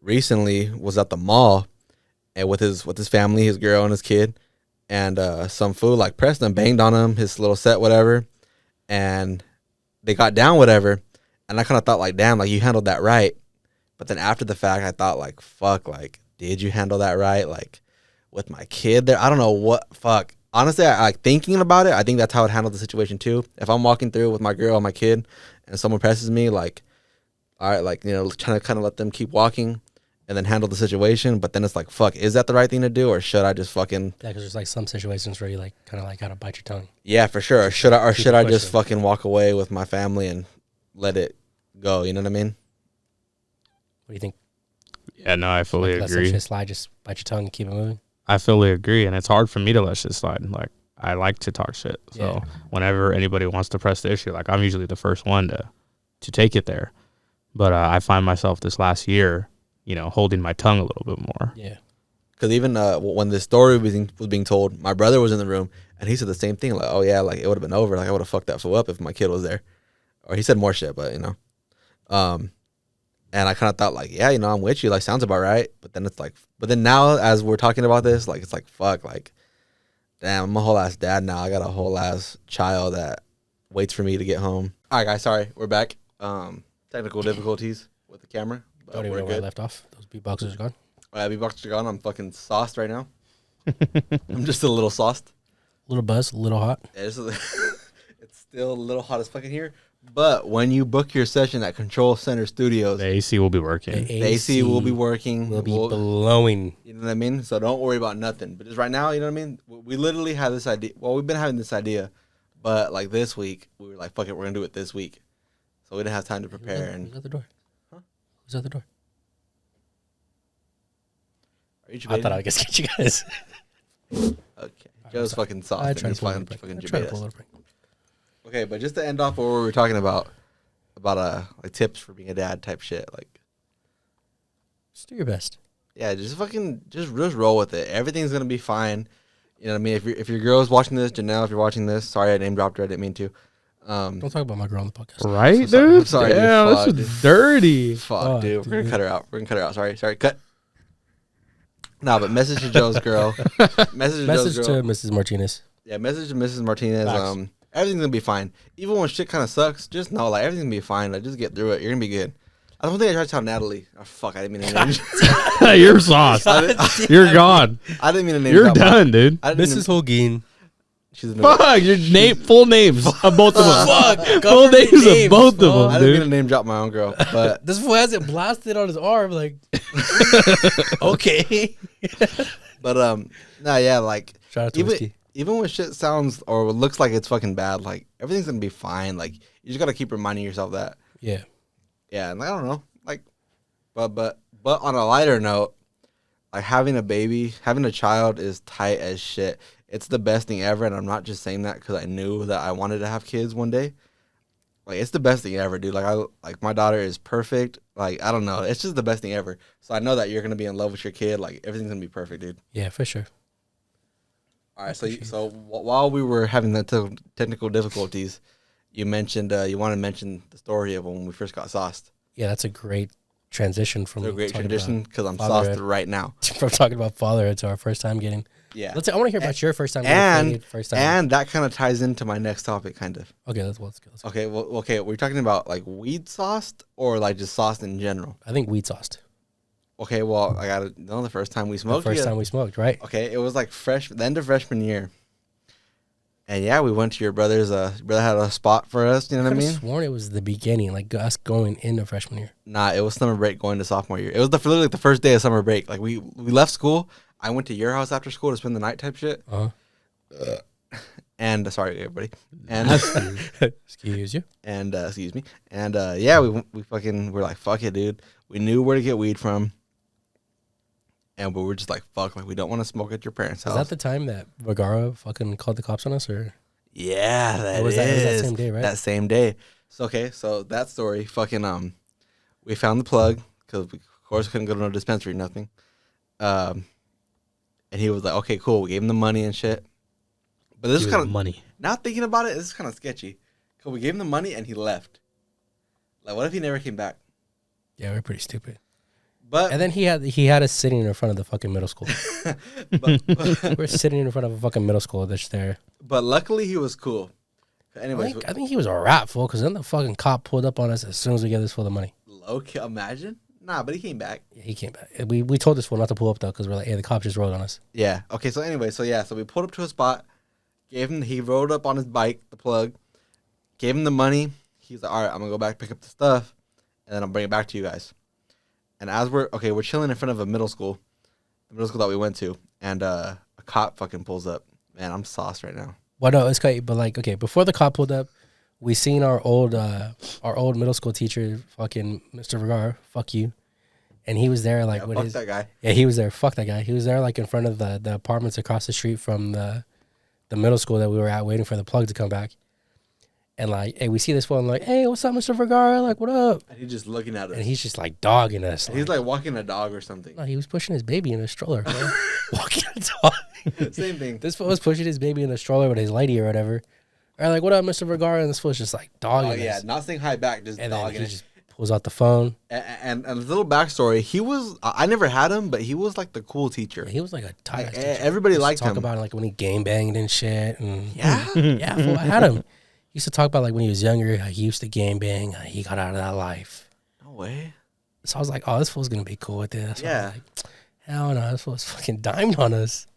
recently was at the mall, and with his family, his girl and his kid, and some fool like pressed him, banged on him, his little set, whatever, and they got down, whatever. And I kind of thought like, damn, like you handled that right. But then after the fact, I thought like, fuck, like did you handle that right? Like with my kid there, I don't know what, fuck. Honestly, I like thinking about it. I think that's how I'd handle the situation too. If I'm walking through with my girl and my kid, and someone presses me, like, all right, like, you know, trying to kind of let them keep walking, and then handle the situation. But then it's like, fuck, is that the right thing to do, or should I just fucking? Yeah, because there's like some situations where you like kind of like gotta bite your tongue. Yeah, for sure. Or should I just fucking walk away with my family and let it go? You know what I mean? What do you think? Yeah, no, I fully Let agree. some shit slide, just bite your tongue and keep it moving. I fully agree, and it's hard for me to let shit slide. Like I like to talk shit, so whenever anybody wants to press the issue, like I'm usually the first one to take it there. But I find myself this last year, you know, holding my tongue a little bit more. Yeah, because even when this story was being told, my brother was in the room, and he said the same thing. Like, oh yeah, like it would have been over. Like I would have fucked that fool up if my kid was there, or he said more shit, but you know, and I kind of thought like, yeah, you know, I'm with you. Like sounds about right. But then it's like, but then now as we're talking about this, like it's like, fuck, like, damn, I'm a whole ass dad now. I got a whole ass child that waits for me to get home. All right, guys, sorry, we're back. Technical difficulties with the camera, but don't even know where I left off. Those beatboxers are gone. Beatboxers are gone. I'm fucking sauced right now. I'm just a little sauced. A little buzz, a little hot. Yeah, it's still a little hot as fucking here. But when you book your session at Control Center Studios, The AC will be working. the AC will be working. Will be blowing. You know what I mean? So don't worry about nothing. But just right now, you know what I mean? We literally have this idea. Well, we've been having this idea, but like this week, we were like, fuck it, we're going to do it this week. So we didn't have time to prepare. Who's at the door? Huh? Who's at the door? Are you I thought I would get you guys. Okay. Joe's fucking soft. I tried He's to pull a fucking little prank. I Jabez. tried to pull a little prank. Okay, but just to end off what we were talking about like tips for being a dad type shit, like Just do your best. yeah, just roll with it. Everything's gonna be fine. You know what I mean? If your girl's watching this, Janelle, if you're watching this, sorry I name dropped her, I didn't mean to. Don't talk about my girl on the podcast. Right, So dude? I'm sorry, dude. Damn, Fuck, this dude. is dirty. Fuck, dude. We're dude. gonna cut her out. Sorry, cut. No, but message to Joe's girl. Message To Mrs. Martinez. Yeah, message to Mrs. Martinez. Facts. Everything's gonna be fine. Even when shit kind of sucks, just know like everything's gonna be fine. Like just get through it. You're gonna be good. I don't think I tried to tell Natalie. Oh fuck, I didn't mean to name. You're sauce. You're gone. I didn't mean to name. You're drop my- done, dude. I didn't Mrs. Holguin. She's in the Fuck, your name, full names of both of them. Fuck. Full government names names, of both fuck. of I them, didn't mean to dude. name drop my own girl, but This fool has it blasted on his arm. Like, okay. no, yeah, like Shout out to even Whiskey. even when shit sounds or looks like it's fucking bad, like everything's gonna be fine. Like you just gotta keep reminding yourself that. Yeah. Yeah, and I don't know, like, but on a lighter note, like having a baby, having a child is tight as shit. It's the best thing ever, and I'm not just saying that because I knew that I wanted to have kids one day. Like it's the best thing ever, dude. Like my daughter is perfect. Like I don't know, it's just the best thing ever. So I know that you're gonna be in love with your kid. Like everything's gonna be perfect, dude. Yeah, for sure. All right, so while we were having the technical difficulties, you mentioned you want to mention the story of when we first got sauced. Yeah, that's a great transition from It's a great talking tradition because I'm fatherhood. sauced right now. from talking about fatherhood to our first time getting. Yeah, I want to hear about your first time getting and faded, first time. and that kind of ties into my next topic, kind of. Okay, let's go. Okay, okay, we're talking about like weed sauced or like just sauced in general. I think weed sauced. Okay, well I gotta know the first time we The smoked. first time we smoked, right? Okay, it was like the end of freshman year. And yeah, we went to your brother's. Brother had a spot for us. You know what I I mean? sworn it was the beginning, like us going into freshman year. Nah, it was summer break going to sophomore year. It was literally like the first day of summer break. Like we left school. I went to your house after school to spend the night type shit. Uh-huh. And sorry everybody. And Excuse you. and excuse me. And yeah, we're like fuck it, dude. We knew where to get weed from. And we were just like fuck, like we don't want to smoke at your parents' house. Was that the time that Vergara fucking called the cops on us, or Yeah, that was is. that same day, right? That same day. So okay, so that story, fucking we found the plug because we of course couldn't go to no dispensary, nothing. And he was like, okay, cool. We gave him the money and shit. But this is kind of money. now thinking about it, this is kind of sketchy. Cause we gave him the money and he left. Like, what if he never came back? Yeah, we're pretty stupid. But And then he had us sitting in front of the fucking middle school. We're sitting in front of a fucking middle school that's there. but luckily he was cool. Anyways, I think he was a rat fool, because then the fucking cop pulled up on us as soon as we gave this fool the money. low key, imagine. Nah, but he came back. Yeah, he came back. We told this fool not to pull up though, because we're like, hey, the cop just rolled on us. Yeah. Okay. So anyway, so we pulled up to a spot, he rode up on his bike, the plug, gave him the money. He's like, all right, I'm gonna go back pick up the stuff, and then I'll bring it back to you guys. And as we're chilling in front of the middle school that we went to, and a cop fucking pulls up. Man, I'm sauced right now. Well, no, it's great, but like, okay, before the cop pulled up, we seen our old middle school teacher, fucking Mr. Vergara, fuck you, and he was there like Yeah, with fuck his that guy. yeah, he was there. Fuck that guy. He was there like in front of the apartments across the street from the middle school that we were at, waiting for the plug to come back. And like, hey, we see this one, like, hey, what's up, Mr. Vergara? Like, what up? And he's just looking at us. And he's just like dogging us. He's like walking a dog or something. no, he was pushing his baby in a stroller, bro. Walking a dog. Same thing. This fool was pushing his baby in a stroller with his lady or whatever. Or like, what up, Mr. Vergara? And this fool was just like dogging Oh yeah, us. not saying hi back, just And then dogging he it. just pulls out the phone. And a little backstory, he was I never had him, but he was like the cool teacher. He was like a tight ass Like, teacher. everybody He used to liked talk him. about it, like when he game banged and shit. And Yeah? yeah, fool, I had him. He used to talk about like when he was younger, how he used to game bang, how he got out of that life. No way. So I was like, oh, this fool's gonna be cool with this. So I Yeah. was like, hell no, this fool's fucking dimed on us.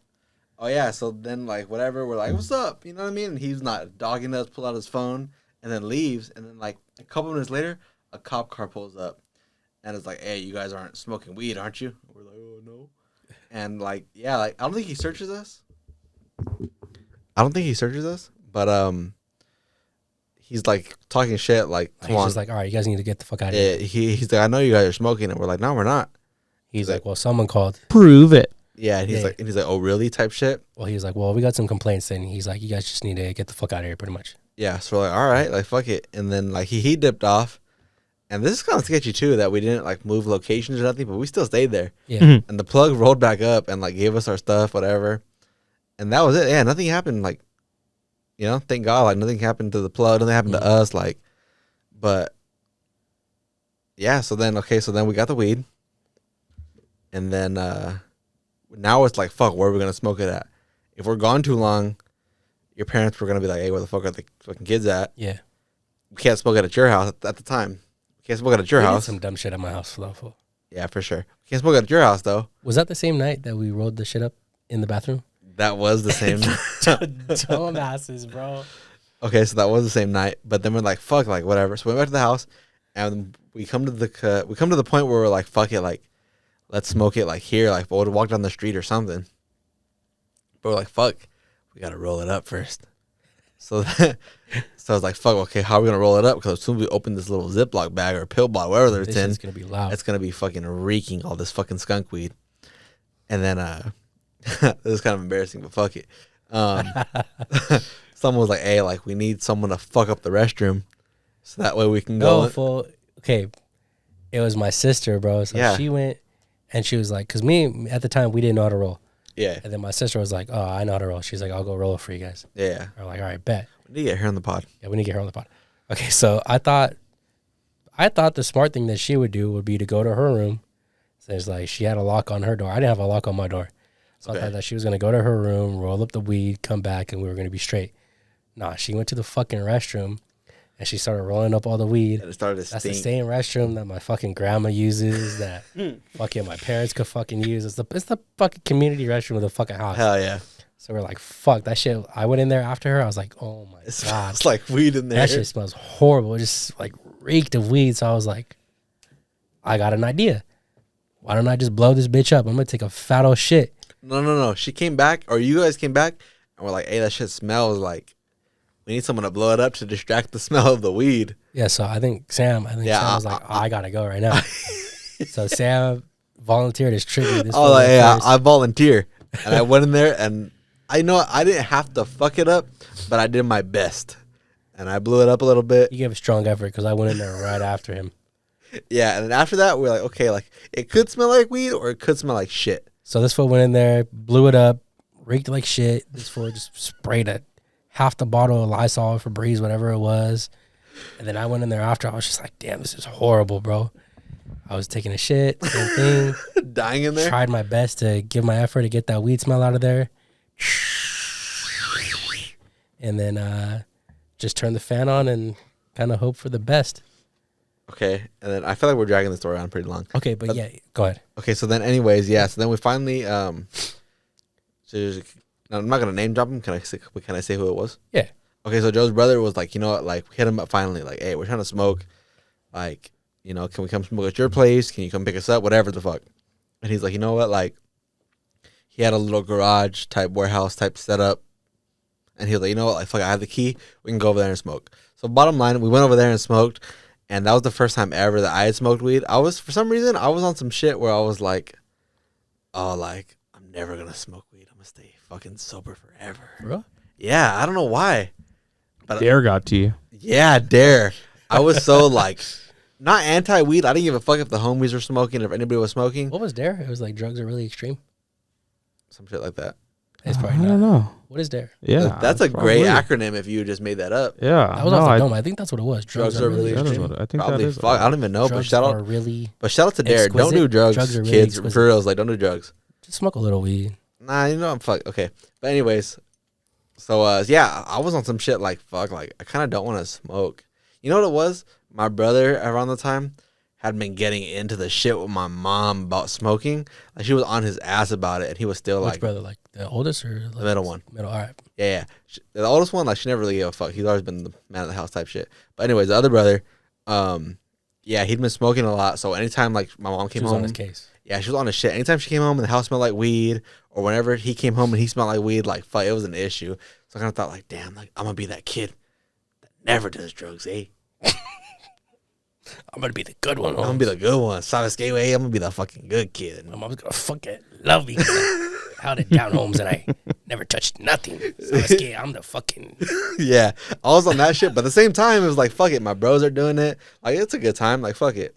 Oh yeah, so then like whatever, we're like, what's up? You know what I mean? And he's not dogging us, pull out his phone, and then leaves. And then like a couple minutes later, a cop car pulls up, and it's like, hey, you guys aren't smoking weed, aren't you? We're like, oh no. And like, yeah, like I don't think he searches us. But he's like talking shit, like, come He's on. just like, all right, you guys need to get the fuck out of here. Yeah, he's like, I know you guys are smoking, and we're like, no, we're not. He's like, well, someone called. Prove it. Yeah, and he's Yeah. like, oh really? Type shit. Well, he's like, well, we got some complaints, and he's like, you guys just need to get the fuck out of here, pretty much. Yeah, so we're like, all right, like fuck it. And then like he dipped off, and this is kind of sketchy too that we didn't like move locations or nothing, but we still stayed there. Yeah. Mhm. And the plug rolled back up and like gave us our stuff, whatever. And that was it. Yeah, nothing happened. Like you know, thank God, like nothing happened to the plug, nothing happened to us, like, but yeah. So then we got the weed, and then now it's like, fuck, where are we gonna smoke it at? If we're gone too long, your parents were gonna be like, hey, where the fuck are the fucking kids at? Yeah. We can't smoke it at your house at the time. We can't smoke it at your We did house. some dumb shit at my house, though. Yeah, for sure. We can't smoke it at your house though. Was that the same night that we rolled the shit up in the bathroom? That was the same. Dumbasses, bro. Okay, so that was the same night, but then we're like, fuck, like whatever. So we went back to the house, and we come to the point where we're like, fuck it, like let's smoke it like here, like we'll walk down the street or something. But we're like, fuck, we gotta roll it up first. So I was like, fuck, okay, how are we gonna roll it up? Because as soon as we open this little Ziploc bag or pill bottle, whatever it's in, It's gonna be loud. it's gonna be fucking reeking all this fucking skunk weed. And then this is kind of embarrassing, but fuck it. Someone was like, hey, like we need someone to fuck up the restroom so that way we can go. No, fool. Okay, it was my sister, bro. So Yeah. she went, and she was like, because me at the time we didn't know how to roll, Yeah, and then my sister was like, oh, I know how to roll. She's like, I'll go roll it for you guys. yeah. We're like, all right, bet. We need to get her on the pod. Yeah, we need to get her on the pod. Okay, so I thought the smart thing that she would do would be to go to her room. So it's like she had a lock on her door. I didn't have a lock on my door. So I thought that she was going to go to her room, roll up the weed, come back, and we were going to be straight. Nah, she went to the fucking restroom, and she started rolling up all the weed. And it started to That's stink. the same restroom that my fucking grandma uses, that fucking my parents could fucking use. It's the fucking community restroom of the fucking house. Hell yeah. So we're like, fuck, that shit. I went in there after her. I was like, oh my It God. smells like weed in there. That shit smells horrible. It just like reeked of weed. So I was like, I got an idea. Why don't I just blow this bitch up? I'm going to take a fat old shit. No. She came back, or you guys came back, and we're like, hey, that shit smells like we need someone to blow it up to distract the smell of the weed. Yeah, so I think Sam was like, I got to go right now. So Sam volunteered as tribute. Oh, like, yeah, I volunteer. And I went in there, and I know I didn't have to fuck it up, but I did my best. And I blew it up a little bit. You gave a strong effort because I went in there right after him. Yeah, and then after that, we're like, okay, like, it could smell like weed, or it could smell like shit. So this fool went in there, blew it up, reeked like shit. This fool just sprayed half the bottle of Lysol, Febreze, whatever it was. And then I went in there after. I was just like, damn, this is horrible, bro. I was taking a shit, same thing. Dying in there? Tried my best to give my effort to get that weed smell out of there. And then just turn the fan on and kind of hope for the best. Okay, and then I feel like we're dragging the story on pretty long. Okay, but yeah, go ahead. Okay, so then anyways, yeah, so then we finally, now, I'm not going to name drop him. Can I say who it was? Yeah. Okay, so Joe's brother was like, you know what, like, we hit him up finally, like, hey, we're trying to smoke, like, you know, can we come smoke at your place? Can you come pick us up? Whatever the fuck. And he's like, you know what, like, he had a little garage type, warehouse type setup, and he was like, you know what, like, fuck, I have the key, we can go over there and smoke. So bottom line, we went over there and smoked, and that was the first time ever that I had smoked weed. For some reason, I was on some shit where I was like, oh, like, I'm never going to smoke weed. I'm going to stay fucking sober forever. Bro? Yeah, I don't know why. But Dare got to you. Yeah, dare. I was so, like, not anti-weed. I didn't give a fuck if the homies were smoking, if anybody was smoking. What was Dare? It was like drugs are really extreme. Some shit like that. It's I probably don't not. know. What is Dare? Yeah, That's a great probably. acronym if you just made that up. Yeah, That was off the dome. I think that's what it was. Drugs are really really That is extreme. what I think Probably that is. fuck. I don't even know, Drugs but are really shout out to Dare. Don't exquisite. do drugs, Drugs are really kids. exquisite. For reals, like, don't do drugs. just smoke a little weed. Nah, you know I'm fuck. Okay, but anyways, so yeah, I was on some shit like fuck. Like, I kind of don't want to smoke. You know what it was? My brother around the time had been getting into the shit with my mom about smoking. Like, she was on his ass about it, and he was still Which like brother? Like the oldest or like the middle one. Middle. All right. Yeah. The oldest one, like, she never really gave a fuck. He's always been the man of the house type shit. But anyways, the other brother, yeah, he'd been smoking a lot. So anytime like my mom came She was home, on his case. yeah, she was on his shit. Anytime she came home and the house smelled like weed, or whenever he came home and he smelled like weed, like, fuck, it was an issue. So I kind of thought, like, damn, like, I'm gonna be that kid that never does drugs, eh? I'm gonna be the good one. I'm gonna be the good one. Sabes que, eh? I'm gonna be the fucking good kid. My mom's gonna fucking love me. I held it down, Holmes, and I never touched nothing. So I'm the fucking. Yeah, I was on that shit, but at the same time, it was like, fuck it, my bros are doing it. Like, it's a good time. Like, fuck it.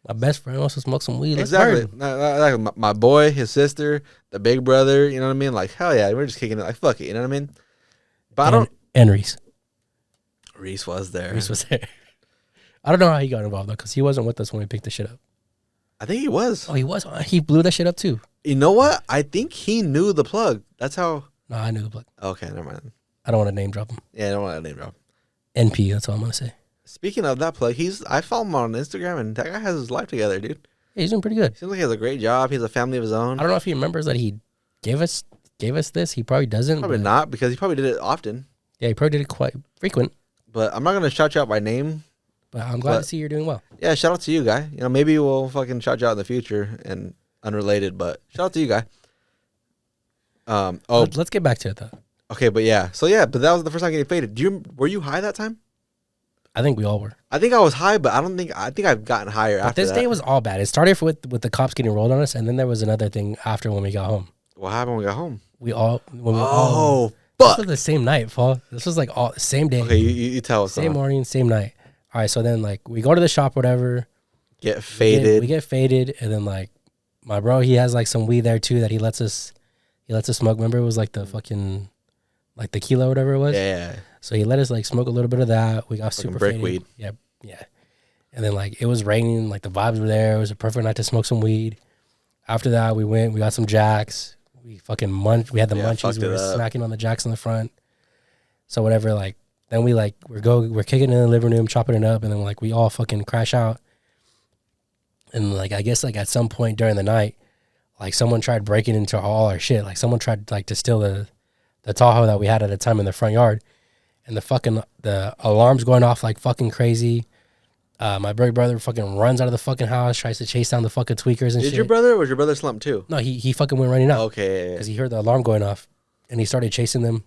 My best friend wants to smoke some weed. Let's Exactly. burn. My boy, his sister, the big brother, you know what I mean? Like, hell yeah, we're just kicking it. Like, fuck it, you know what I mean? But I don't. and Reese. Reese was there. Reese was there. I don't know how he got involved though, because he wasn't with us when we picked the shit up. I think he was. Oh, he was. He blew that shit up too. You know what? I think he knew the plug. That's how. No, I knew the plug. Okay, never mind. I don't want to name drop him. Yeah, I don't want to name drop. NP. That's all I'm gonna say. Speaking of that plug, I follow him on Instagram, and that guy has his life together, dude. Yeah, he's doing pretty good. Seems like he has a great job. He has a family of his own. I don't know if he remembers that he gave us this. He probably doesn't. Probably not, because he probably did it often. Yeah, he probably did it quite frequent. But I'm not gonna shout you out by name. But I'm glad to see you're doing well. Yeah, shout out to you, guy. You know, maybe we'll fucking shout you out in the future and unrelated, but shout out to you, guy. Let's get back to it though. Okay, but yeah. So yeah, but that was the first time getting faded. Were you high that time? I think we all were. I think I was high, but I think I've gotten higher But after this that. day was all bad. It started with the cops getting rolled on us, and then there was another thing after when we got home. What happened when we got home? This was the same night, Paul. This was like all same day. Okay, you tell us. Same morning, same night. All right, so then like we go to the shop, whatever. Get faded. We get faded, and then like my bro, he has like some weed there too that he lets us smoke. Remember, it was like the fucking like tequila or whatever it was. Yeah. So he let us like smoke a little bit of that. We got Fucking super brick faded. weed. Yeah. And then like it was raining, like the vibes were there. It was a perfect night to smoke some weed. After that, we got some jacks. We fucking we had the munchies. We were smacking on the jacks in the front. So whatever, like then we're kicking in the living room, chopping it up, and then like we all fucking crash out. And like I guess like at some point during the night, like someone tried breaking into all our shit. Like someone tried like to steal the Tahoe that we had at the time in the front yard. And the alarm's going off like fucking crazy. My big brother fucking runs out of the fucking house, tries to chase down the fucking tweakers and shit. Did your brother, or was your brother slumped too? No, he fucking went running out. Okay. Because he heard the alarm going off, and he started chasing them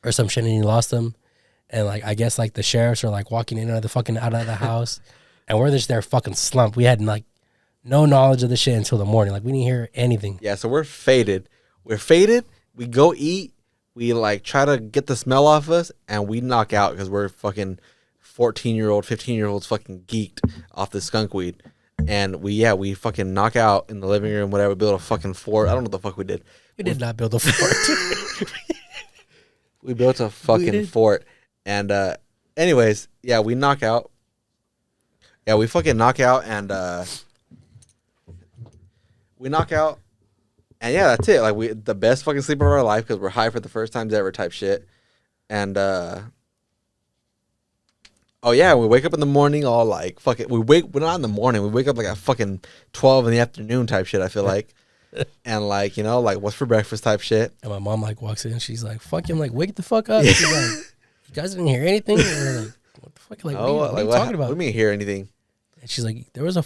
or some shit, and he lost them. And like I guess like the sheriffs are like walking in and out of the house, and we're just there fucking slumped. We had like no knowledge of the shit until the morning. Like we didn't hear anything. Yeah, so we're faded. We go eat. We like try to get the smell off us, and we knock out because we're fucking 14-year-old, 15-year-olds fucking geeked off the skunk weed. And we fucking knock out in the living room, whatever, build a fucking fort. I don't know what the fuck we did. We did not build a fort. We built a fucking fort. And anyways, yeah, we knock out. Yeah, we fucking knock out, and we knock out. And yeah, that's it. Like the best fucking sleep of our life because we're high for the first times ever type shit. And oh yeah, we wake up in the morning all like fuck it. We're not in the morning. We wake up like at fucking 12 in the afternoon type shit. I feel like, and like like what's for breakfast type shit. And my mom like walks in and she's like, "Fuck him, like wake the fuck up." She's like, "You guys didn't hear anything?" And we're like, "What the fuck? Like, what are you talking about?" What do you mean hear anything? And she's like, there was a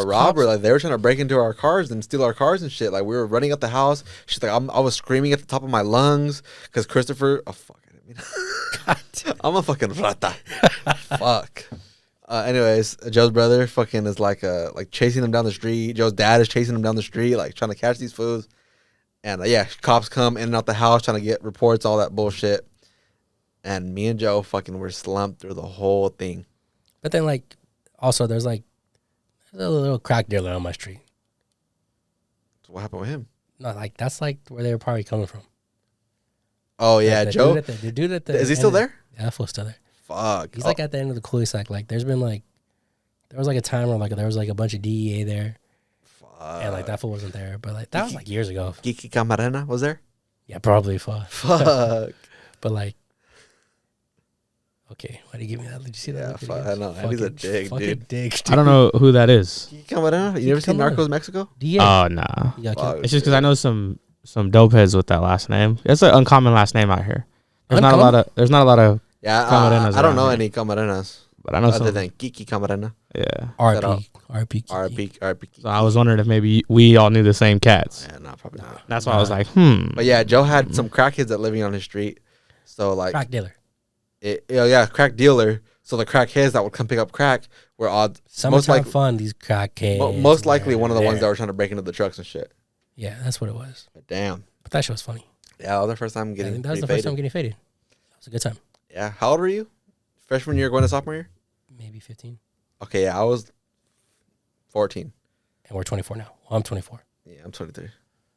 robber. Like they were trying to break into our cars and steal our cars and shit. Like we were running up the house. She's like, I was screaming at the top of my lungs because Christopher. Oh fuck! I didn't mean. I'm a fucking rata. Fuck. Anyways, Joe's brother fucking is like chasing him down the street. Joe's dad is chasing him down the street, like trying to catch these fools. And yeah, cops come in and out the house trying to get reports, all that bullshit. And me and Joe fucking were slumped through the whole thing. But then like. Also, there's a little crack dealer on my street. So what happened with him? No, like that's like where they were probably coming from. Oh yeah, the Joe. Dude at the is he still there? Yeah, that fool's still there. Fuck. He's like at the end of the cul-de-sac. Like there was like a time where like there was like a bunch of DEA there. Fuck. And like that fool wasn't there, but like that was like years ago. Keke Camarena was there? Yeah, probably. Fuck. But like. Okay, why do you give me that? Did you see that? Yeah, fuck, I know. He's a dick, dude. I don't know who that is. Keke Camarena? You never seen Narcos Mexico? Oh, nah. It's just because I know some dope heads with that last name. It's an uncommon last name out here. There's not a lot of yeah. I don't know any Camarenas, but I know other than Keke Camarena. Yeah. RP. So I was wondering if maybe we all knew the same cats. Yeah, no, probably not. That's why I was like, But yeah, Joe had some crackheads that living on his street. So like crack dealer. Crack dealer. So the crackheads that would come pick up crack were odd. Summertime fun. These crackheads. Most likely one of the ones that were trying to break into the trucks and shit. Yeah, that's what it was. But damn. But that shit was funny. Yeah, that was the first time getting. I think that was the first time getting faded. That was a good time. Yeah. How old were you? Freshman year going to sophomore year? Maybe 15. Okay, yeah, I was 14. And we're 24 now. Well, I'm 24. Yeah, I'm 23.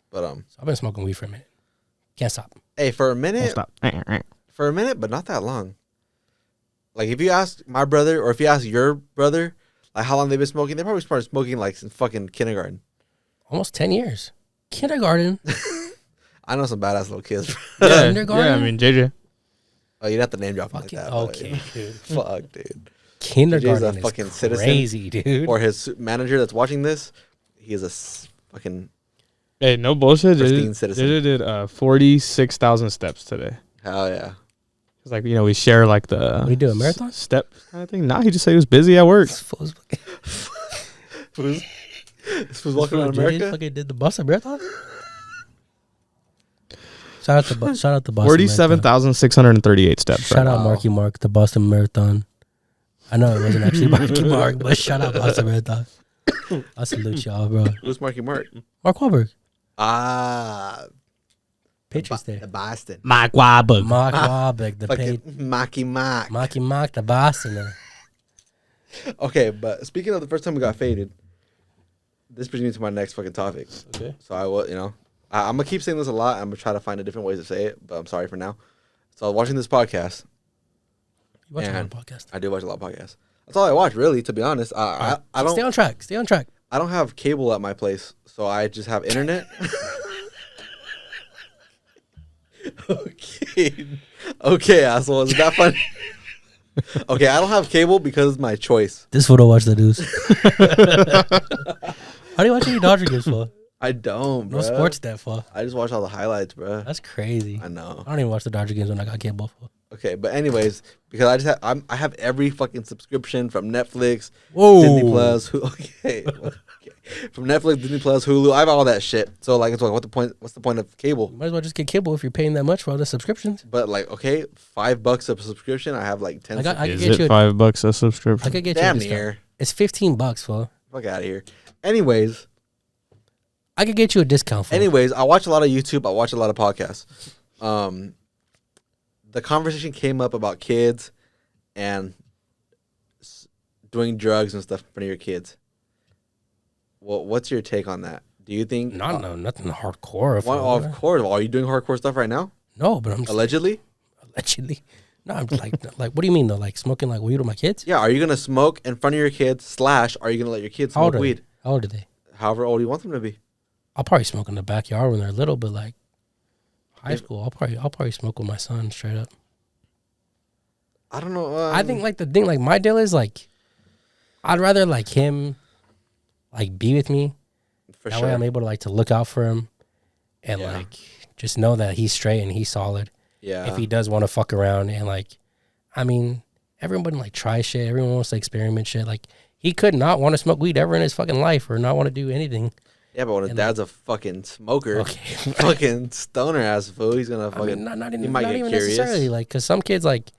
But so I've been smoking weed for a minute. Can't stop. Hey, for a minute. Stop. For a minute, but not that long. Like, if you ask my brother or if you ask your brother, like, how long they've been smoking, they probably started smoking, like, since fucking kindergarten. Almost 10 years. Kindergarten. I know some badass little kids. Yeah, Kindergarten? yeah, I mean, JJ. Oh, you'd have to name drop him like Fucking, that. okay, dude. Fuck, dude. Kindergarten JJ's a fucking is citizen. crazy, dude. Or his manager that's watching this, he is a fucking Hey, no bullshit. pristine citizen. JJ did 46,000 steps today. Hell yeah. It's like, you know, we share like the. What do you do, a marathon? Step kind of thing. Nah, he just said he was busy at work. This fool's fucking- This was walking around America. Fucking did the Boston Marathon? Shout out to Boston 47,638 steps. Shout out Wow. Marky Mark, the Boston Marathon. I know it wasn't actually Marky Mark, but shout out Boston Marathon. I salute y'all, bro. Who's Marky Mark? Mark Wahlberg. Ah, Patriots Day. the Boston. Mark Wahlberg. Mark Wahlberg, the Fucking Marky Mark. Marky Mark, the Boston. Okay, but speaking of the first time we got faded, this brings me to my next fucking topic. Okay. So I will, I'm gonna keep saying this a lot. I'm gonna try to find a different ways to say it, but I'm sorry for now. So I was watching this podcast. You watch a lot of And podcasts. I do watch a lot of podcasts. That's all I watch, really. To be honest, I don't. Stay on track. Stay on track. I don't have cable at my place, so I just have internet. Okay, asshole. Is that funny? Okay, I don't have cable because it's my choice. This fool don't watch the news. How do you watch any Dodger games for? I don't, bro. No sports that far. I just watch all the highlights, bro. That's crazy. I know. I don't even watch the Dodger games when I got cable for. Okay, but anyways, because I have every fucking subscription from Netflix, Whoa. Disney Plus, okay, from Netflix, Disney Plus, Hulu. I have all that shit. So like, it's like, what's the point of cable? Might as well just get cable if you're paying that much for all the subscriptions. But like, okay, $5 a subscription. I have like 10. I could Is get you it a, $5 a subscription? I could get Damn you a discount. near. It's $15 for. Fuck out of here. Anyways, I could get you a discount for. I watch a lot of YouTube. I watch a lot of podcasts. The conversation came up about kids and doing drugs and stuff in front of your kids. Well, what's your take on that? Do you think? Nothing hardcore. Of course. Are you doing hardcore stuff right now? No, but I'm just Allegedly? allegedly. No, I'm like what do you mean though? Like smoking like weed with my kids? Yeah. Are you gonna smoke in front of your kids? / Are you gonna let your kids How old smoke are weed? they? How old are they? However old you want them to be. I'll probably smoke in the backyard when they're little, but like high school, I'll probably smoke with my son straight up. I don't know. I think like the thing, like my deal is like, I'd rather like him, like be with me. for That sure. way I'm able to like to look out for him, and Yeah. like just know that he's straight and he's solid. Yeah. If he does want to fuck around and like, I mean, everyone like try shit. Everyone wants to experiment shit. Like he could not want to smoke weed ever in his fucking life or not want to do anything. Yeah, but when his And, dad's a fucking smoker, Okay. fucking stoner ass fool, he's gonna I fucking. mean, not he even, might not get even curious. necessarily like because some kids like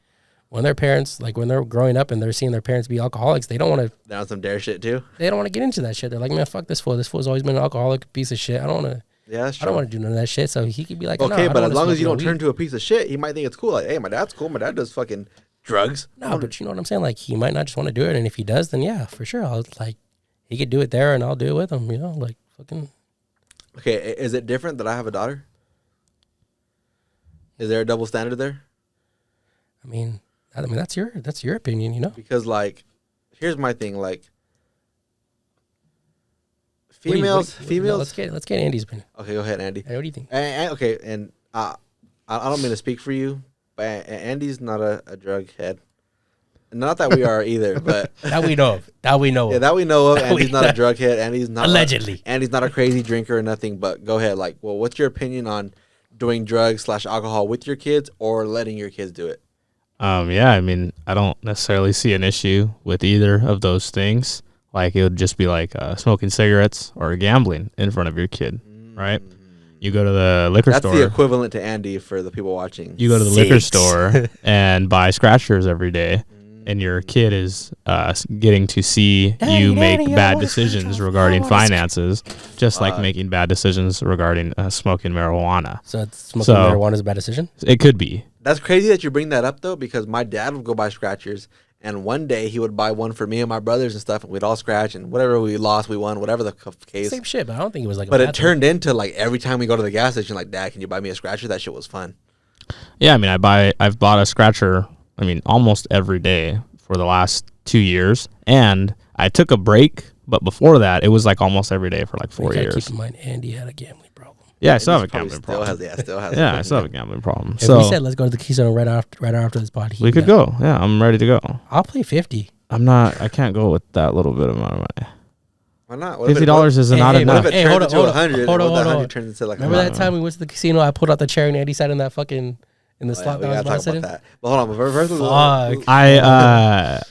when their parents like when they're growing up and they're seeing their parents be alcoholics, they don't want to. They're on some dare shit too. They don't want to get into that shit. They're like, man, fuck this fool. This fool's always been an alcoholic piece of shit. I don't want to. Yeah, that's I true. don't want to do none of that shit. So he could be like, Okay, nah, but I as don't long wanna as you smoke don't no turn weed. to a piece of shit, he might think it's cool. Like, hey, my dad's cool. My dad does fucking drugs. No, but you know what I'm saying? Like, he might not just want to do it. And if he does, then yeah, for sure. I'll like, he could do it there and I'll do it with him, you know? Like, fucking. Okay, is it different that I have a daughter? Is there a double standard there? I mean, that's your opinion, you know? Because, like, here's my thing. Like, What do you- females. no, let's get Andy's opinion. Okay, go ahead, Andy. Hey, what do you think? Okay, and I don't mean to speak for you, but Andy's not a drug head. Not that we are either, but That we know of. That we know yeah, of. that we know of. That Andy's we- not a drug head. Andy's not Allegedly. Andy's not a crazy drinker or nothing. But go ahead. Like, well, what's your opinion on doing drugs / alcohol with your kids or letting your kids do it? Yeah, I mean, I don't necessarily see an issue with either of those things. Like, it would just be like smoking cigarettes or gambling in front of your kid, right? You go to the liquor That's store. the equivalent to Andy for the people watching. You go to the liquor Six. store and buy scratchers every day, and your kid is getting to see Daddy, you make Daddy, I bad want a decisions scratcher. regarding I want a finances, just like making bad decisions regarding smoking marijuana. So it's smoking So- marijuana is a bad decision? It could be. That's crazy that you bring that up though, because my dad would go buy scratchers, and one day he would buy one for me and my brothers and stuff, and we'd all scratch, and whatever we lost, we won, whatever the case. Same shit, but I don't think it was like But a it bad turned into like every time we go to the gas station, like, Dad, can you buy me a scratcher? That shit was fun. Yeah, I mean, I've bought a scratcher, I mean, almost every day for the last 2 years. And I took a break, but before that, it was like almost every day for like 4 years. Keep in mind, Andy had a gambling problem. Yeah, I still have a gambling problem. Still has. Yeah, I still have a gambling problem. If we said let's go to the Keystone right after this pod, we could go. Yeah, I'm ready to go. I'll play 50. I can't go with that little bit of money. Why not? $50 is not enough. What if it turns into 100? Hold on. 100 turns into like. Remember that time we went to the casino? I pulled out the chair and Andy sat in that fucking in the slot. We gotta talk about that. But hold on, Fuck.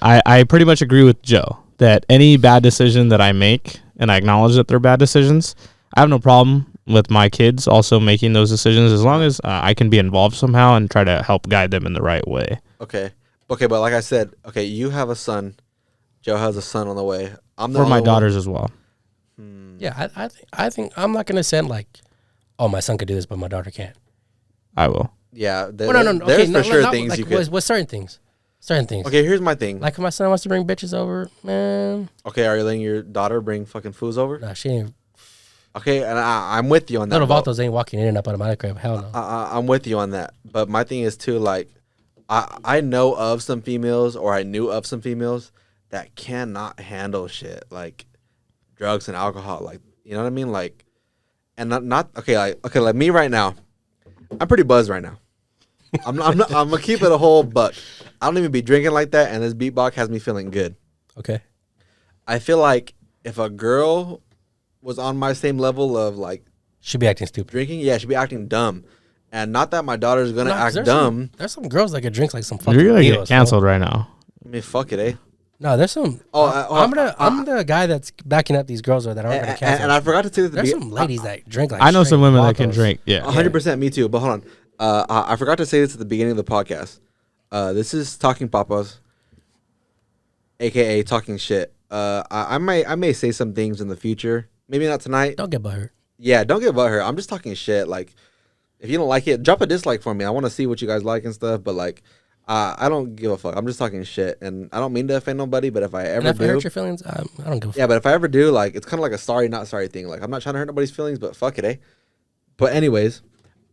I pretty much agree with Joe that any bad decision that I make, and I acknowledge that they're bad decisions, I have no problem with my kids also making those decisions as long as I can be involved somehow and try to help guide them in the right way. Okay, but like I said, you have a son. Joe has a son on the way. I'm for my daughters as well. Yeah, I think I'm not gonna send like, oh, my son could do this, but my daughter can't. I will. Yeah, no. There's for sure things like, you could. What certain things? Certain things. Okay, here's my thing. Like if my son wants to bring bitches over, man. Okay, are you letting your daughter bring fucking foos over? Nah, she ain't. Okay, and I'm with you on that. Little Vatos ain't walking in and up out of my crib. Hell no. I'm with you on that. But my thing is too, like, I know of some females, or I knew of some females that cannot handle shit like drugs and alcohol. Like, you know what I mean? Like, and not like me right now. I'm pretty buzzed right now. I'm gonna keep it a whole buck. I don't even be drinking like that, and this beatbox has me feeling good. Okay. I feel like if a girl was on my same level of like she'd be acting stupid drinking, yeah, she'd be acting dumb. And not that my daughter's gonna act dumb. There's some girls that could drink like some fucking. You're gonna Beatles, get canceled right now. I mean, fuck it, eh? No, there's some. I'm the guy that's backing up these girls that aren't gonna cancel. And I forgot to say that there's some ladies that drink like. I know some women that can Vatos. drink. Yeah, 100%. Me too. But hold on. I forgot to say this at the beginning of the podcast. This is Talking Papas, aka Talking Shit. I may say some things in the future. Maybe not tonight. Don't get butthurt. Yeah, don't get butthurt. I'm just talking shit. Like, if you don't like it, drop a dislike for me. I want to see what you guys like and stuff. But like, I don't give a fuck. I'm just talking shit, and I don't mean to offend nobody. But if I ever do, hurt your feelings, I don't give a fuck. Yeah, but if I ever do, like, it's kind of like a sorry, not sorry thing. Like, I'm not trying to hurt nobody's feelings, but fuck it, eh? But anyways,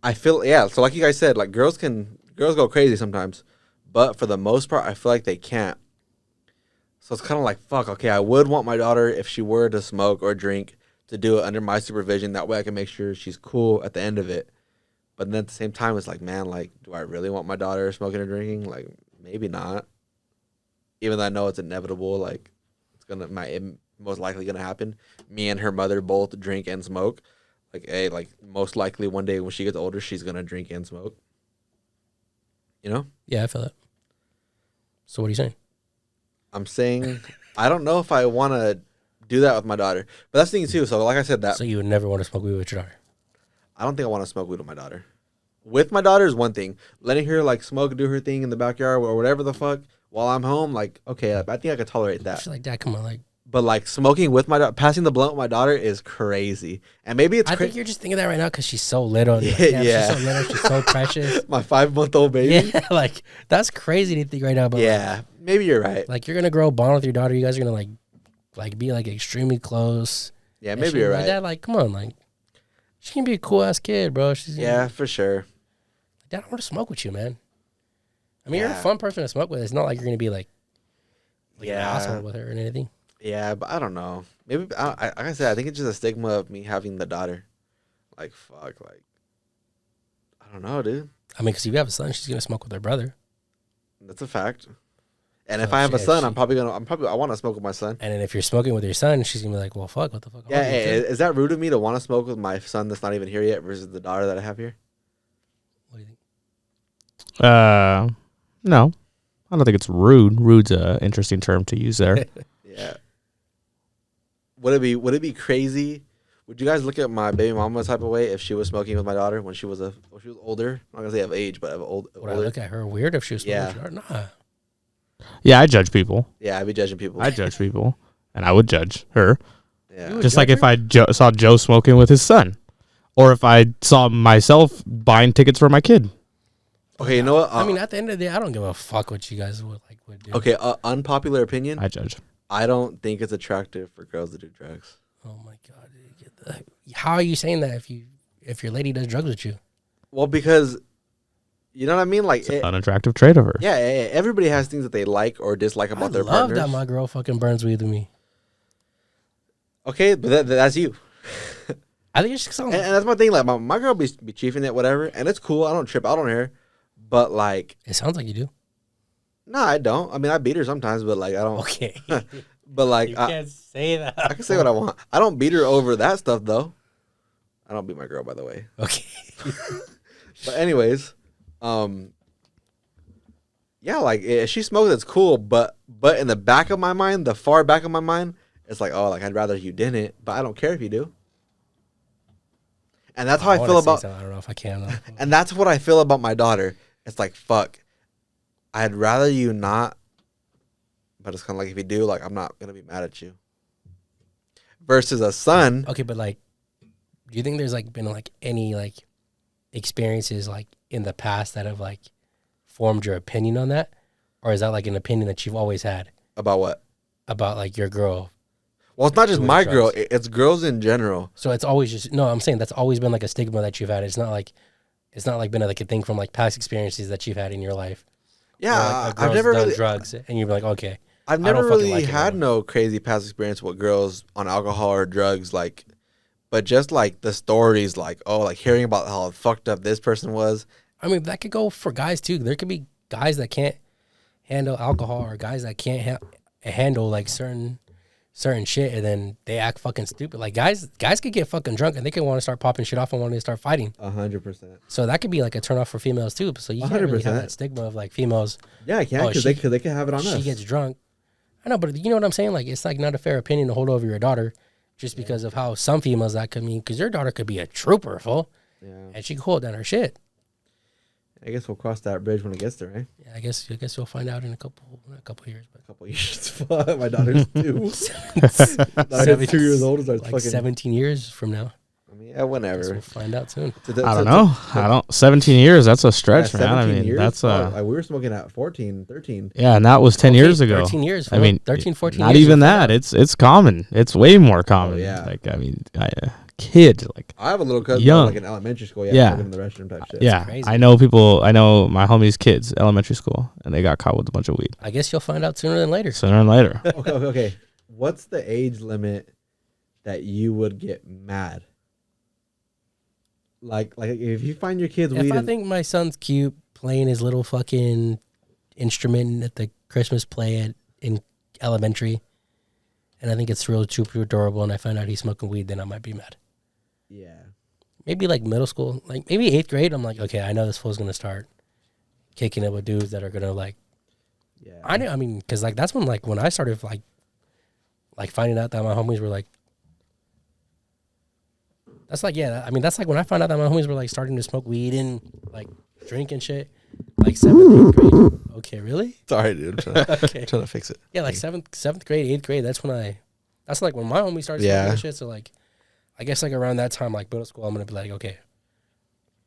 I feel, yeah. So like you guys said, like girls go crazy sometimes, but for the most part, I feel like they can't. So it's kind of like, fuck. Okay, I would want my daughter, if she were to smoke or drink, to do it under my supervision. That way, I can make sure she's cool at the end of it. But then at the same time, it's like, man, like, do I really want my daughter smoking or drinking? Like, maybe not. Even though I know it's inevitable, like, it's most likely gonna happen. Me and her mother both drink and smoke. Like, hey, like, most likely one day when she gets older, she's gonna drink and smoke. You know? Yeah, I feel that. So what are you saying? I'm saying I don't know if I want to do that with my daughter. But that's the thing too. So like I said, that. So you would never want to smoke weed with your daughter? I don't think I want to smoke weed with my daughter. With my daughter is one thing. Letting her like smoke, do her thing in the backyard or whatever the fuck while I'm home, like, okay, I think I could tolerate that. She's like, Dad, come on, like. But like smoking with my daughter, passing the blunt with my daughter is crazy. And maybe it's. I think you're just thinking that right now because she's so little. Yeah, like, yeah. She's so little. She's so precious. My 5-month-old baby. Yeah, like that's crazy to think right now. But yeah, like, maybe you're right. Like you're gonna grow a bond with your daughter. You guys are gonna like be like extremely close. Yeah, maybe you're right. Dad, like, come on, like, she can be a cool ass kid, bro. She's for sure. Dad, I want to smoke with you, man. I mean, you're a fun person to smoke with. It's not like you're gonna be like an asshole with her or anything. Yeah, but I don't know. Maybe like I said, I think it's just a stigma of me having the daughter. Like, fuck, like, I don't know, dude. I mean, because if you have a son, she's gonna smoke with her brother. That's a fact. And if I have a son, I want to smoke with my son. And then if you're smoking with your son, she's gonna be like, well, fuck, what the fuck? Yeah, is that rude of me to want to smoke with my son that's not even here yet versus the daughter that I have here? What do you think? No, I don't think it's rude. Rude's an interesting term to use there. Yeah. Would it be crazy? Would you guys look at my baby mama type of way if she was smoking with my daughter when she was older? I'm not gonna say of age, but older. Would I look at her weird if she was smoking with your daughter? Nah. Yeah, I judge people. Yeah, I'd be judging people. I judge people, and I would judge her. Yeah. Just like if I saw Joe smoking with his son, or if I saw myself buying tickets for my kid. Okay, you know what? I mean, at the end of the day, I don't give a fuck what you guys would do. Okay, unpopular opinion. I judge. I don't think it's attractive for girls to do drugs. Oh my god! How are you saying that if your lady does drugs with you? Well, because You know what I mean? Like unattractive trait of her. Yeah, everybody has things that they like or dislike about their partners. I love that my girl fucking burns weed with me. Okay, but that's you. I think it's just something. And that's my thing. Like my girl be chiefing it, whatever, and it's cool. I don't trip out on her, but like it sounds like you do. No, I don't. I mean, I beat her sometimes, but like I don't. Okay. But like you can't say that. I can say what I want. I don't beat her over that stuff though. I don't beat my girl, by the way. Okay. But anyways, yeah, like if she smokes, it's cool. But in the back of my mind, the far back of my mind, it's like, oh, like I'd rather you didn't, but I don't care if you do. And that's how I feel about. I don't know if I can. And that's what I feel about my daughter. It's like, fuck, I'd rather you not. But it's kind of like if you do, like I'm not gonna be mad at you. Versus a son. Okay, but like, do you think there's like been like any like experiences like in the past that have like formed your opinion on that, or is that like an opinion that you've always had About what? about like your girl? Well, it's not just doing my drugs? girl; it's girls in general. So it's always just no. I'm saying that's always been like a stigma that you've had. It's not like been like a thing from like past experiences that you've had in your life. Yeah, like, a I've girl's never done really drugs, and you're like, okay. I've I never don't fucking really like it had anymore. no crazy past experience with girls on alcohol or drugs, like, but just like the stories, like, oh, like hearing about how fucked up this person was. I mean, that could go for guys too. There could be guys that can't handle alcohol, or guys that can't handle like certain shit, and then they act fucking stupid. Like guys could get fucking drunk and they can want to start popping shit off and want to start fighting. 100%. So that could be like a turn off for females too. So you can't really have 100%. that stigma of like females. Yeah, I can because they can have it on us. She gets drunk. I know, but you know what I'm saying? Like it's like not a fair opinion to hold over your daughter just because of how some females that could mean. Because your daughter could be a trooper, fool, and she could hold down her shit. I guess we'll cross that bridge when it gets there, right? Yeah, I guess you'll find out in a couple years. But A couple years. Fuck, my daughter's 2. Daughter's 2 years old. Like fucking 17 years from now. I mean, yeah, whenever. We'll find out soon. I don't know. 17 years. That's a stretch, man. I mean, years? that's we were smoking at 14, 13. Yeah, and that was 10 years ago. 13 years. I mean, 13, 14 not years. even that. It's common. It's way more common. Oh, yeah. Like, I mean, kid, like I have a little cousin young. like in elementary school. Yeah. Smoking in the restroom type shit. yeah, crazy. I know people. I know my homies' kids, elementary school, and they got caught with a bunch of weed. I guess you'll find out sooner than later. Sooner and later. Okay. What's the age limit that you would get mad? Like if you find your kids weed. If I think my son's cute playing his little fucking instrument at the Christmas play in elementary, and I think it's real super adorable, and I find out he's smoking weed, then I might be mad. Yeah. Maybe like middle school, like maybe 8th grade. I'm like, okay, I know this fool's gonna start kicking it with dudes that are gonna like. Yeah. I mean, because like that's when I started like finding out that my homies were like. That's like that's like when I found out that my homies were like starting to smoke weed and like drink and shit. Like 7th, 8th grade. Okay, really? Sorry, dude. I'm trying to fix it. Yeah, like 7th grade, 8th grade. That's like when my homie started smoking that shit. So like, I guess like around that time, like middle school, I'm gonna be like, okay,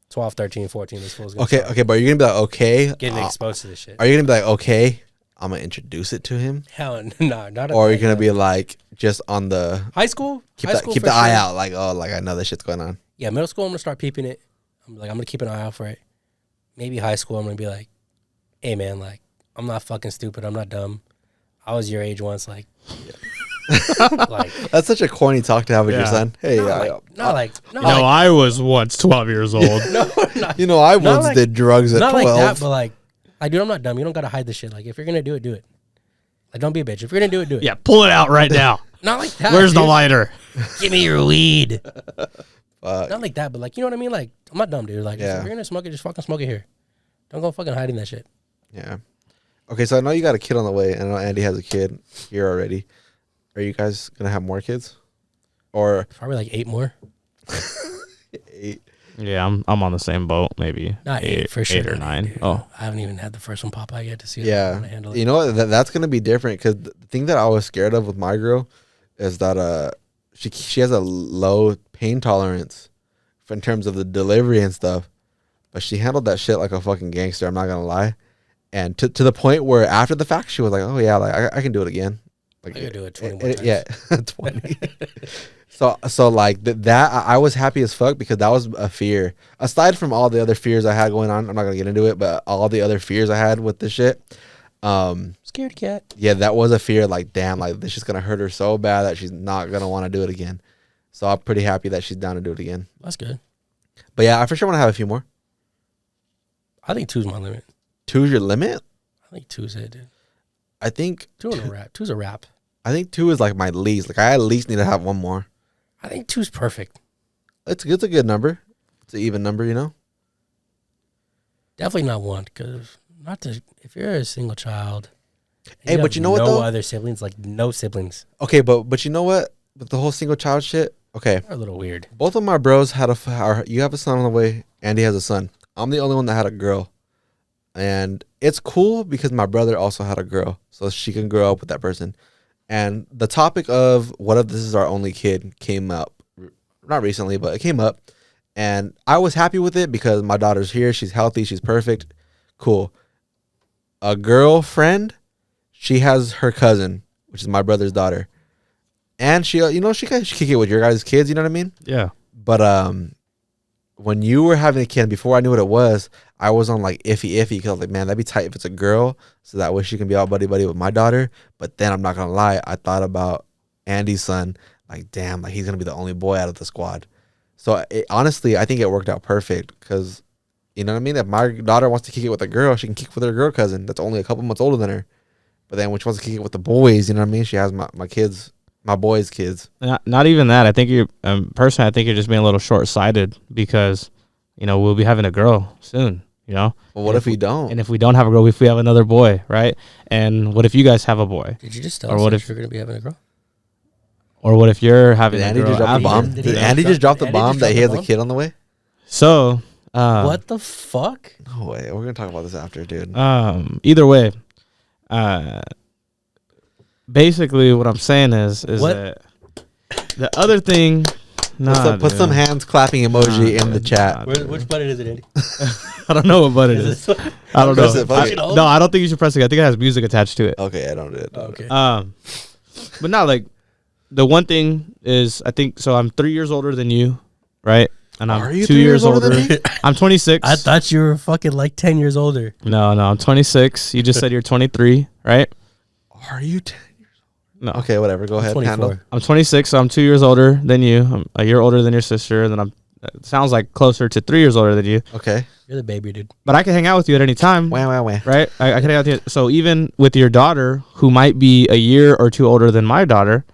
12, 13, 14. This fool's gonna start Okay, but you're gonna be like, okay, getting exposed to this shit. Are you gonna be like, okay, I'm gonna introduce it to him? Hell no, not. Or are you gonna be like just on the high school? keep High school the for eye sure. out, like, oh, like I know this shit's going on. Yeah, middle school, I'm gonna start peeping it. I'm gonna keep an eye out for it. Maybe high school, I'm gonna be like, hey man, like I'm not fucking stupid. I'm not dumb. I was your age once, like. Like that's such a corny talk to have with your son. Hey, I was once 12 years old. I once did drugs at 12. Not like that, but like, dude, I'm not dumb. You don't gotta hide this shit. Like, if you're gonna do it, do it. Like, don't be a bitch. If you're gonna do it, do it. Yeah, pull it out right now. Not like that. Where's the lighter? Give me your weed. Not like that, but like, you know what I mean? Like, I'm not dumb, dude. Like, if you're gonna smoke it, just fucking smoke it here. Don't go fucking hiding that shit. Yeah. Okay, so I know you got a kid on the way, and I know Andy has a kid here already. Are you guys gonna have more kids, or probably like 8 more? 8? Yeah, I'm on the same boat. Maybe not 8 for sure. 8 or 9. Dude. Oh, I haven't even had the first one pop out yet to see how I'm gonna handle it. You know what? That's gonna be different because the thing that I was scared of with my girl is that she has a low pain tolerance in terms of the delivery and stuff, but she handled that shit like a fucking gangster. I'm not gonna lie, and to the point where after the fact she was like, oh yeah, like I can do it again. I gotta do it 20 more times. Yeah, 20. So like that, I was happy as fuck because that was a fear. Aside from all the other fears I had going on, I'm not gonna get into it, but all the other fears I had with this shit. Scared cat. Yeah, that was a fear. Like, damn, like this is gonna hurt her so bad that she's not gonna want to do it again. So I'm pretty happy that she's down to do it again. That's good. But yeah, I for sure want to have a few more. I think 2's my limit. 2's your limit? I think 2's it, dude. I think 2 in a wrap. 2's a wrap. I think 2 is like my least. Like I at least need to have one more. I think 2's perfect. It's a good number. It's an even number, you know. Definitely not 1, because if you're a single child. Hey, but you know what no though? No other siblings, like no siblings. Okay, but you know what? With the whole single child shit. Okay, They're a little weird. both of my bros had you have a son on the way. Andy has a son. I'm the only one that had a girl, and it's cool because my brother also had a girl, so she can grow up with that person. And the topic of what if this is our only kid came up, not recently, but it came up, and I was happy with it because my daughter's here. She's healthy. She's perfect. Cool. A girlfriend, she has her cousin, which is my brother's daughter, and she can kick it with your guys' kids. You know what I mean? Yeah. But when you were having a kid, before I knew what it was, I was on like iffy because I was like, man, that'd be tight if it's a girl, so that way she can be all buddy with my daughter. But then I'm not gonna lie, I thought about Andy's son, like damn, like he's gonna be the only boy out of the squad. So honestly, I think it worked out perfect because, you know what I mean. If my daughter wants to kick it with a girl, she can kick with her girl cousin that's only a couple months older than her. But then when she wants to kick it with the boys, you know what I mean, she has my kids. My boys' kids. Not even that. I think you're personally. I think you're just being a little short-sighted because, we'll be having a girl soon. Well, what if we don't? And if we don't have a girl, if we have another boy, right? And what if you guys have a boy? Did you just tell us if you're gonna be having a girl? Or what if you're having Did a Andy girl? just drop the bomb? Did Andy just drop the bomb that he has a kid on the way? So what the fuck? No way. We're gonna talk about this after, dude. Either way, basically what I'm saying is that the other thing. Put some hands clapping emoji in the chat. Which button is it, Andy? I don't know what button it is. I don't know. No, I don't think you should press it. I think it has music attached to it. Okay, I don't do it. Okay. But not like the one thing is I think so. I'm 3 years older than you, right? And I'm Are you 2 years older. I'm 26. I thought you were fucking like 10 years older. No, I'm 26. You just said you're 23, right? Are you 10 years old? No. Okay, whatever. Go ahead. 24. Handle. I'm 26, so I'm 2 years older than you. I'm a year older than your sister, and then it sounds like closer to 3 years older than you. Okay. You're the baby, dude. But I can hang out with you at any time. Wah. Right? I can hang out with you. So even with your daughter, who might be a year or two older than my daughter,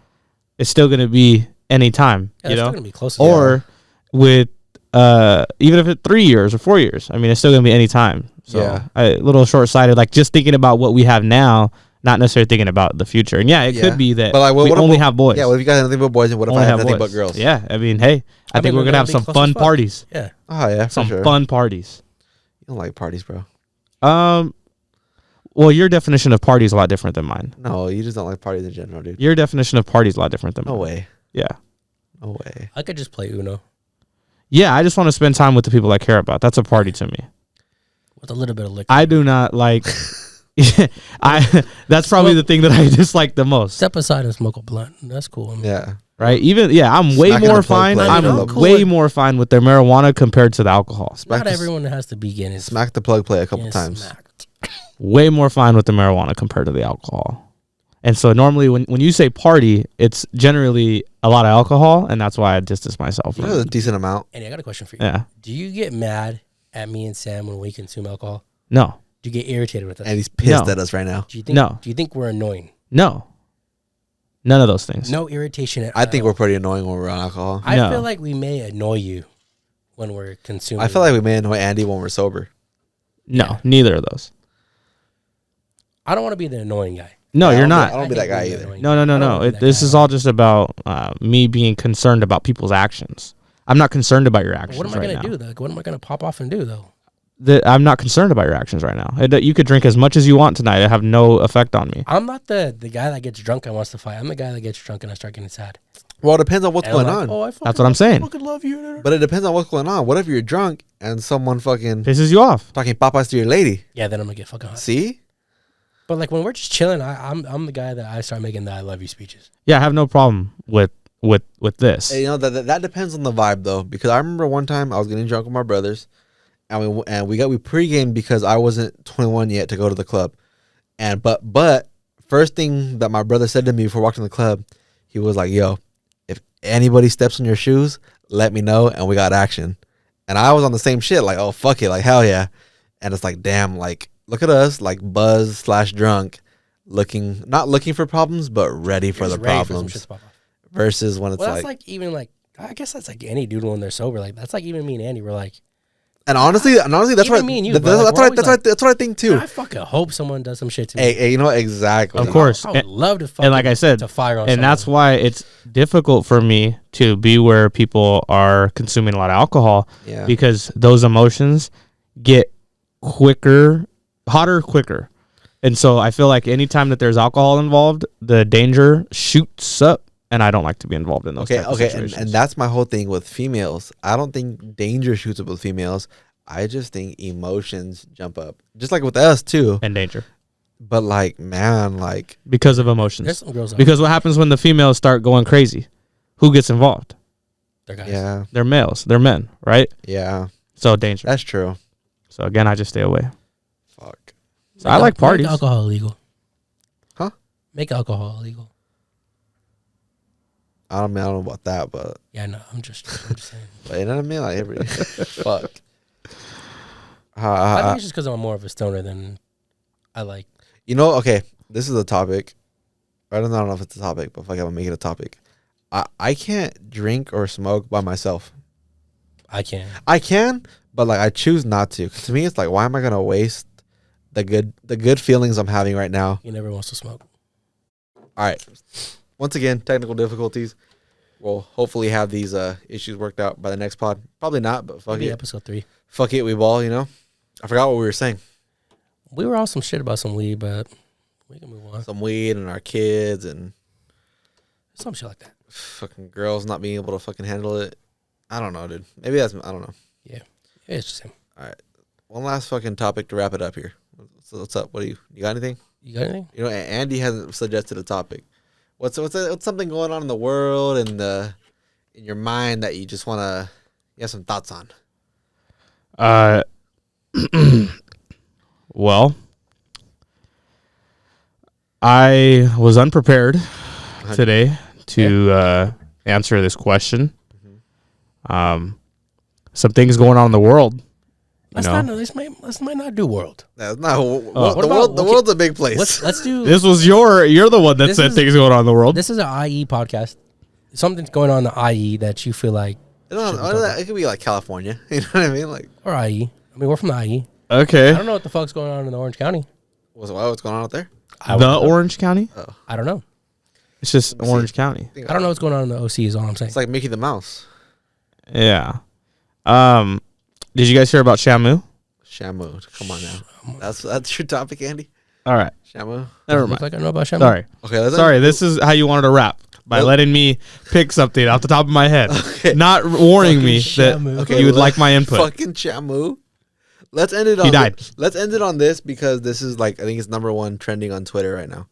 it's still going to be any time. Yeah, it's still gonna be close. Or with even if it's 3 years or 4 years, I mean, it's still going to be any time. So a little short-sighted, like just thinking about what we have now, not necessarily thinking about the future. And it could be that we only have boys. Yeah, what if you got nothing but boys, and what if I have nothing but girls? Yeah, I mean, hey, I think we're going to have some fun parties. Yeah. Oh, yeah, for some sure. fun parties. You don't like parties, bro. Well, your definition of party is a lot different than mine. No, you just don't like parties in general, dude. Your definition of party is a lot different than mine. No way. Yeah. No way. I could just play Uno. Yeah, I just want to spend time with the people I care about. That's a party to me. With a little bit of liquor. I do not like... that's probably the thing that I dislike the most. Step aside and smoke a blunt. That's cool. Yeah. Right? I'm way more fine. I'm way more fine with their marijuana compared to the alcohol. Not everyone has to be getting smack the plug play a couple times. Smacked. Way more fine with the marijuana compared to the alcohol. And so normally when you say party, it's generally a lot of alcohol, and that's why I distance myself from it. A decent amount. And I got a question for you. Yeah. Do you get mad at me and Sam when we consume alcohol? No. Do you get irritated with us? And he's pissed at us right now. Do you think we're annoying? No. None of those things. No irritation at I think we're pretty annoying when we're on alcohol. I feel like we may annoy you when we're consuming. I feel like we may annoy Andy when we're sober. No, neither of those. I don't want to be the annoying guy. No, you're not. I don't be that guy either. No. This is all just about me being concerned about people's actions. I'm not concerned about your actions. What am I going to do, though? What am I going to pop off and do, though? I'm not concerned about your actions right now. You could drink as much as you want tonight. It have no effect on me. I'm not the guy that gets drunk and wants to fight. I'm the guy that gets drunk and I start getting sad. Well, it depends on what's going on. That's what I'm saying. I fucking love you. But it depends on what's going on. What if you're drunk and someone fucking pisses you off? Talking papas to your lady. Yeah, then I'm going to get fucking hot. See? But like when we're just chilling, I'm the guy that I start making the I love you speeches. Yeah, I have no problem with this. Hey, that depends on the vibe though, because I remember one time I was getting drunk with my brothers, and we pre-gamed because I wasn't 21 yet to go to the club, and but first thing that my brother said to me before walking to the club, he was like, "Yo, if anybody steps on your shoes, let me know, and we got action." And I was on the same shit, like, "Oh fuck it, like hell yeah," and it's like, damn, like look at us, like buzz/drunk, not looking for problems, but ready for the problems. Versus when it's that's like even like I guess that's like any dude when they're sober. Like that's like even me and Andy were like. And honestly, that's what me and you. That's what I think too. I fucking hope someone does some shit to me. Hey, you know exactly. Of course, I would love to. And like I said, to fire on. And someone. that's why it's difficult for me to be where people are consuming a lot of alcohol. Yeah. Because those emotions get hotter quicker. And so I feel like anytime that there's alcohol involved, the danger shoots up, and I don't like to be involved in those type of situations. And that's my whole thing with females. I don't think danger shoots up with females. I just think emotions jump up, just like with us too. And danger. But like, man, like because of emotions. There's some girls because what happens when the females start going crazy? Who gets involved? They're guys. Yeah, they're males. They're men, right? Yeah. So danger. That's true. So again, I just stay away. Fuck. So I like parties. Make alcohol illegal. Huh? Make alcohol illegal. I don't know about that, but yeah, no, I'm just saying. But you know what I mean? Like every fuck. I think it's just because I'm more of a stoner than I like. You know, okay, this is a topic. I don't know if it's a topic, but fuck it, I'm gonna make it a topic. I can't drink or smoke by myself. I can, but like I choose not to. 'Cause to me, it's like, why am I gonna waste the good feelings I'm having right now? He never wants to smoke. All right. Once again, technical difficulties. We'll hopefully have these issues worked out by the next pod. Probably not, but fuck Maybe it. episode 3. Fuck it, we ball, you know? I forgot what we were saying. We were on some shit about some weed, but we can move on. Some weed and our kids and some shit like that. Fucking girls not being able to fucking handle it. I don't know, dude. Maybe that's, I don't know. Yeah. It's just him. All right. One last fucking topic to wrap it up here. So what's up? What do you got anything? You got anything? You know, Andy hasn't suggested a topic. What's something going on in the world and in your mind that you just you have some thoughts on? Well, I was unprepared today to answer this question. Some things going on in the world. Let's might not do world. That's not the world's a big place. Let's do. This was you're the one that said things going on in the world. This is an IE podcast. Something's going on in the IE that you feel like. It could be like California. You know what I mean? Like, or IE. I mean, we're from the IE. Okay. I don't know what the fuck's going on in the Orange County. What's going on out there? Orange County? Oh. I don't know. It's just Orange County. I don't know what's going on in the OC is all I'm saying. It's like Mickey the Mouse. Yeah. Did you guys hear about Shamu? Shamu. Come on now. That's your topic, Andy? All right. Shamu? Never mind. Like I know about Shamu. Sorry. Okay. Sorry, this is how you wanted to wrap. By letting me pick something off the top of my head. Okay. Not warning me that you would like my input. Fucking Shamu. Let's end it on. He died. Let's end it on this because this is like, I think it's #1 trending on Twitter right now.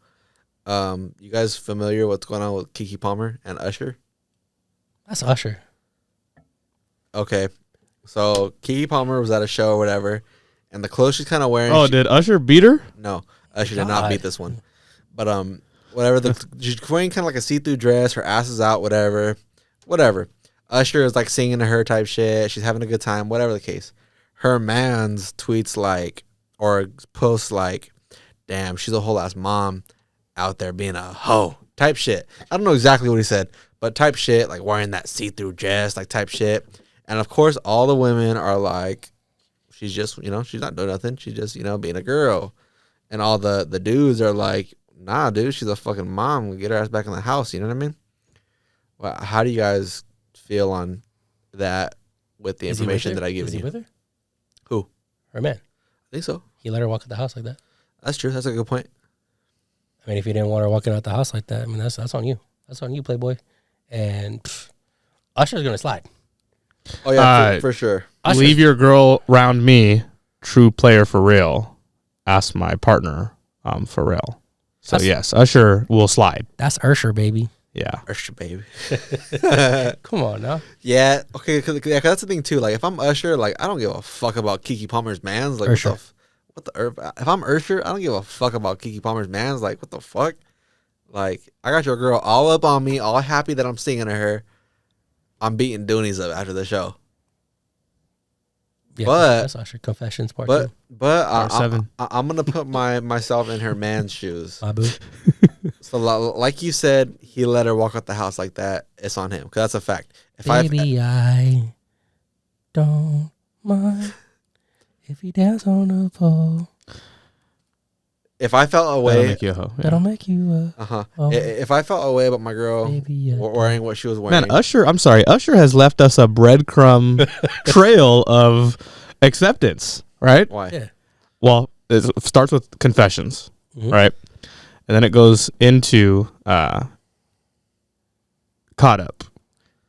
You guys familiar what's going on with Keke Palmer and Usher? That's Usher. Okay. So Keke Palmer was at a show or whatever, and the clothes she's kind of wearing. Oh, did Usher beat her? No, Usher did not beat this one. But whatever, she's wearing kind of like a see-through dress. Her ass is out. Whatever. Usher is like singing to her type shit. She's having a good time. Whatever the case. Her man's tweets like or posts like, "Damn, she's a whole ass mom out there being a hoe." Type shit. I don't know exactly what he said, but type shit like wearing that see-through dress, like type shit. And of course, all the women are like, she's just, she's not doing nothing. She's just, being a girl. And all the dudes are like, nah, dude, she's a fucking mom. We get her ass back in the house. You know what I mean? Well, how do you guys feel on that with the information that I give you? Is he with her? Who? Her man. I think so. He let her walk out the house like that. That's true. That's a good point. I mean, if you didn't want her walking out the house like that, I mean, that's on you. That's on you, Playboy. And Usher's going to slide. Oh, yeah, for sure. Usher's, leave your girl round me, true player for real. Ask my partner. Pharrell. So yes, Usher will slide. That's Usher, baby. Yeah. Usher, baby. Come on now. Yeah, okay, cause that's the thing too. Like, if I'm Usher, like, I don't give a fuck about Keke Palmer's mans. Like, Usher. what the if I'm Usher, I don't give a fuck about Keke Palmer's mans. Like, what the fuck? Like, I got your girl all up on me, all happy that I'm singing to her. I'm beating Doonies up after the show. Yeah, But- that's Usher. Confessions part 2. But Part 7. I'm gonna put myself in her man's shoes. My boo. So like you said, he let her walk out the house like that. It's on him, because that's a fact. If Baby, I don't mind if you dance on the pole. if I felt That'll away, make you a hoe. Yeah. That'll make you oh. if I felt away about my girl Baby, wearing what she was wearing, Man, Usher has left us a breadcrumb trail of acceptance, right? why? Yeah. Well, it starts with confessions, Mhm. right? And then it goes into Caught Up.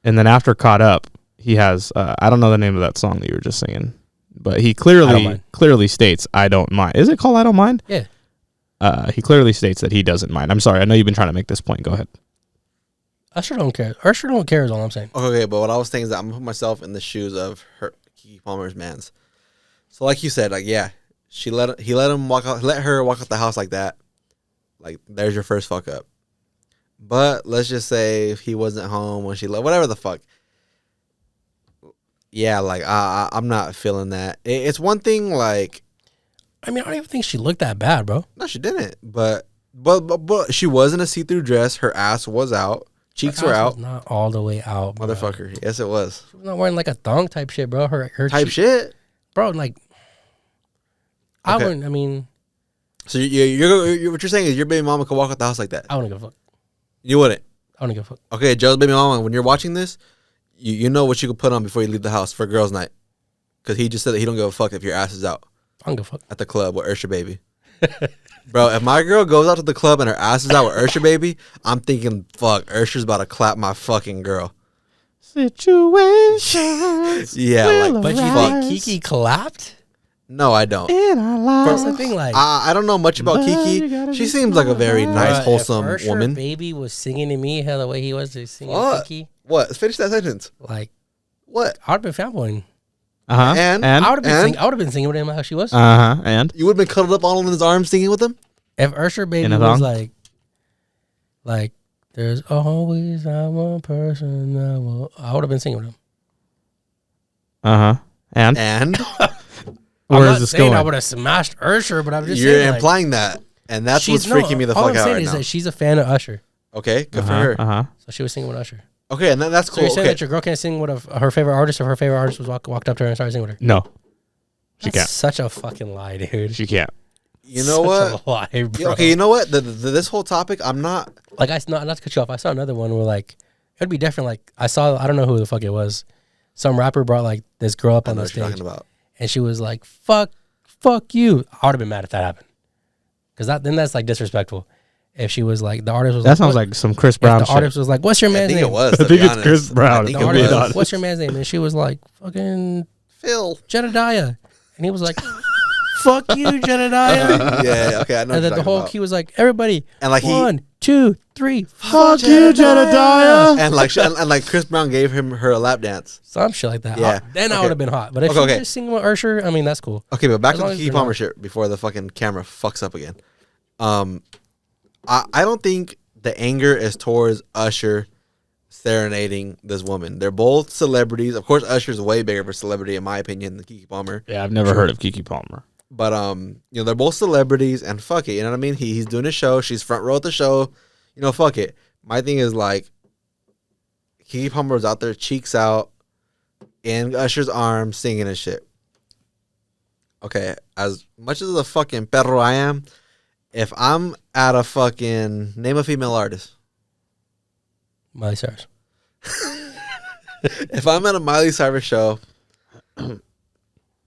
And then after Caught Up, he has I don't know the name of that song that you were just singing, but he I Don't clearly Mind. states I don't mind. Is it called I Don't Mind? Yeah. He clearly states that he doesn't mind. I'm sorry. I know you've been trying to make this point. Go ahead. Usher don't care. Usher don't care is all I'm saying. Okay, but what I was saying is that I'm gonna put myself in the shoes of her, Keke Palmer's mans. So like you said, like, yeah, he let her walk out the house like that. Like, there's your first fuck up. But let's just say if he wasn't home when she left, whatever the fuck. Yeah, like, I'm not feeling that. It's one thing, like, I mean, I don't even think she looked that bad, bro. no, she didn't. But she was in a see-through dress. Her ass was out. Cheeks Her were ass out. was not all the way out, bro. Motherfucker. Yes, it was. She was not wearing like a thong type shit, bro. Her Type shit. bro. Like, I Okay. wouldn't. I mean, So you're what you're saying is your baby mama could walk out the house like that. I wouldn't give a fuck. You wouldn't. I wouldn't give a fuck. Okay, Joe's baby mama, when you're watching this, you know what you could put on before you leave the house for girls' night. Because he just said that he don't give a fuck if your ass is out I don't give a fuck. at the club with Usher baby. Bro, if my girl goes out to the club and her ass is out with Usher baby, I'm thinking, fuck, Usher's about to clap my fucking girl. Situations. Yeah, like, But you Arise. think Keke clapped? no, I don't. In our lives. That's the thing. Like, I don't know much about But you Keke. gotta She be seems like a very smart. nice, bruh, wholesome if Usher woman. baby was singing to me hell the way he was singing What? Keke, What? Finish that sentence. like, What? I'd have been fanboying. Uh-huh. And? I would And? have been singing with him how she was. Uh-huh. And You would have been cuddled up all in his arms singing with him? If Usher baby In a was thong? like, there's always that one person that will. I would have been singing with him. uh-huh. And And where I'm is not this saying going? I would have smashed Usher, but I'm just you're saying, like, implying that. And that's what's she's- no, freaking me the all fuck I'm out saying right is now. that she's a fan of Usher, Okay, good for Uh-huh. her. Uh-huh. so she was singing with Usher. Okay, and that's So cool. you're saying Okay. that your girl can't sing with her favorite artist if her favorite artist was walked up to her and started singing with her? No. She That's can't. such a fucking lie, dude. She can't. You know Such what? a lie, bro. Yeah, okay, you know what? This whole topic, I'm not. Like, not to cut you off, I saw another one where, like, it'd be different. Like, I don't know who the fuck it was. Some rapper brought, like, this girl up I on know the what you're stage, talking about. and she was like, fuck you. I would have been mad if that happened. Because then that's, like, disrespectful. If she was like, the artist was That like, sounds what? like some Chris If Brown the shit. artist was like, what's your I man's think name? it was. I to think be it's honest. Chris Brown. I think The it artist- was. What's your man's name? And she was like, fucking Phil. Jedediah. And he was like, fuck you, Jedediah. Yeah, okay, I know. And then the whole, he was like, everybody, And like he 1, 2, 3, Fuck you, Jedediah. and like Chris Brown gave her a lap dance. some shit like that. Yeah. Then I Okay. would have been hot. But if Okay, she okay. was singing with Usher, I mean, that's cool. Okay, but back As to long the as Keke you're Palmer not- shit before the fucking camera fucks up again. I don't think the anger is towards Usher serenading this woman. They're both celebrities. Of course, Usher's way bigger of a celebrity in my opinion than Keke Palmer. Yeah, I've never heard of Keke Palmer. But you know, they're both celebrities, and fuck it, you know what I mean? He's doing his show. She's front row at the show. You know, fuck it. My thing is like, Keke Palmer was out there, cheeks out, in Usher's arms, singing and shit. Okay, as much as a fucking perro I am, if I'm at a fucking name a female artist, Miley Cyrus. if I'm at a Miley Cyrus show,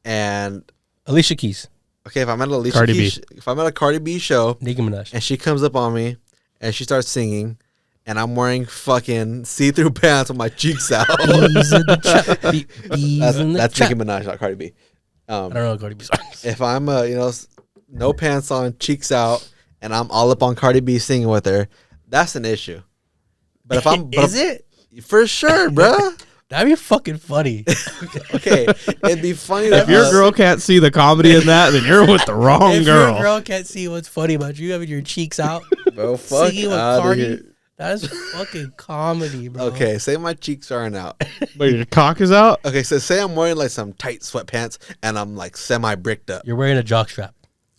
and Alicia Keys. okay, if I'm at a Alicia Cardi Keys, if I'm at a Cardi B show, Nicki Minaj. and she comes up on me and she starts singing and I'm wearing fucking see-through pants with my cheeks out. Bees in the trap. Bees in the That's trap. Nicki Minaj, not Cardi B. I don't know Cardi B songs. If I'm, you know, no pants on, cheeks out, and I'm all up on Cardi B singing with her, that's an issue. But if I'm, Is it? For sure, bruh. That'd be fucking funny. Okay, it'd be funny If your girl can't see the comedy in that, then you're with the wrong If girl. your girl can't see what's funny about you having your cheeks out, bro, fuck singing with outta Cardi, here. that's fucking comedy, bro. Okay, say my cheeks aren't out. But your cock is out? Okay, so say I'm wearing like some tight sweatpants and I'm like semi bricked up. You're wearing a jock strap.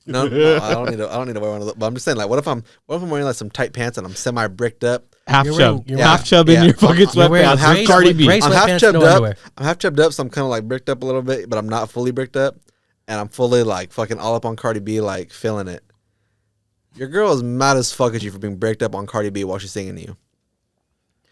No, I don't need to wear one of those. But I'm just saying, like, what if I'm wearing like some tight pants and I'm semi bricked up? Half You're chub. wearing- Half chub in your fucking You're wearing sweatpants. gray Cardi B. gray I'm half sweatpants, chubbed no up. underwear. I'm half chubbed up, so I'm kind of like bricked up a little bit, but I'm not fully bricked up, and I'm fully like fucking all up on Cardi B, like feeling it. Your girl is mad as fuck at you for being bricked up on Cardi B while she's singing to you.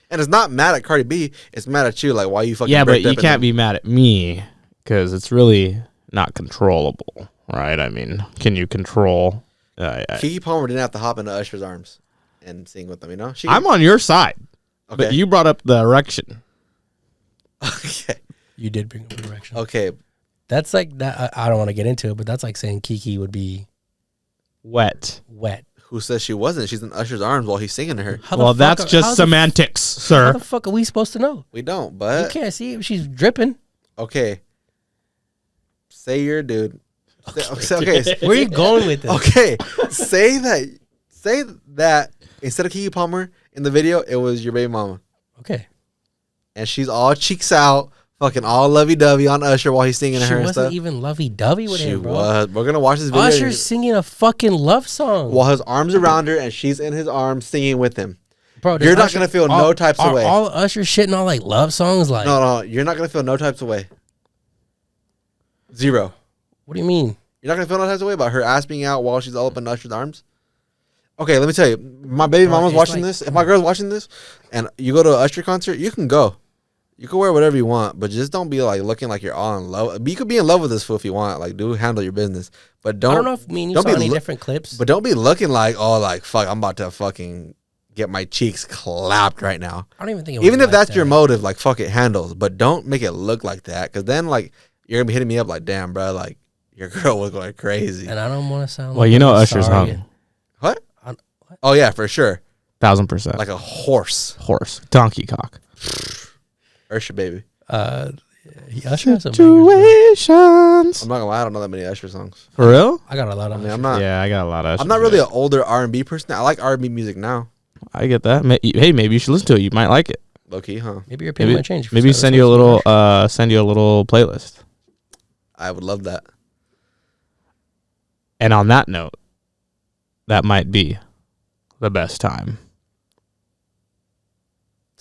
And it's not mad at Cardi B, it's mad at you, like why you fucking Yeah, but bricked you up can't be mad at me because it's really not controllable, right? I mean, can you control? Keke Palmer didn't have to hop into Usher's arms and sing with them, you know? I'm on your side, Okay. but you brought up the erection. Okay. You did bring up an erection. Okay. That's like that. I don't want to get into it, but that's like saying Keke would be Wet. wet. Who says she wasn't? She's in Usher's arms while he's singing to her. How the Well, fuck that's how just semantics, How sir. the fuck are we supposed to know? We don't, You but can't see if she's dripping. okay. Say you're a dude. Okay. Where are you going with this? Okay. Say that instead of Keke Palmer in the video, it was your baby mama. Okay. And she's all cheeks out, fucking all lovey-dovey on Usher while he's singing to She her and wasn't stuff. even lovey-dovey with She him, bro. was. We're gonna watch this video. Usher's singing a fucking love song. while his arms around her and she's in his arms singing with him. Bro, does You're not gonna feel no types of way. All Usher shitting all like love songs like No, you're not gonna feel no types of way. Zero. What do you mean? You're not gonna feel no types of way about her ass being out while she's all up in Usher's arms. Okay, let me tell you, my baby Bro, mama's it's watching like- this. If my girl's watching this, and you go to an Usher concert, you can go. You can wear whatever you want, but just don't be like looking like you're all in love. You could be in love with this fool if you want. Like, do handle your business, but don't. I don't know if me and you don't saw be any lo- different clips. But don't be looking like, oh, like fuck, I'm about to fucking get my cheeks clapped right now. I don't even think it was Even if like that's that. your motive, like fuck it, handles. But don't make it look like that, because then like you're gonna be hitting me up like, damn, bro, like your girl was going crazy. And I don't want to sound Well, like you know I'm Usher's sorry. hung. What? What? Oh yeah, for sure, 1,000%. like a horse, horse. Donkey cock. Usher baby. Usher has some bangers, Situations. I'm not gonna lie, I don't know that many Usher songs. For real? bro. I got a lot I of mean, Usher. I'm not. Yeah, I got a lot of. I'm not really an older R&B person. I like R&B music now. I get that. Hey, maybe you should listen to it. You might like it. Low key, huh? Maybe your opinion might change. if you Maybe start send you a listening to little. Usher. Send you a little playlist. I would love that. And on that note, that might be the best time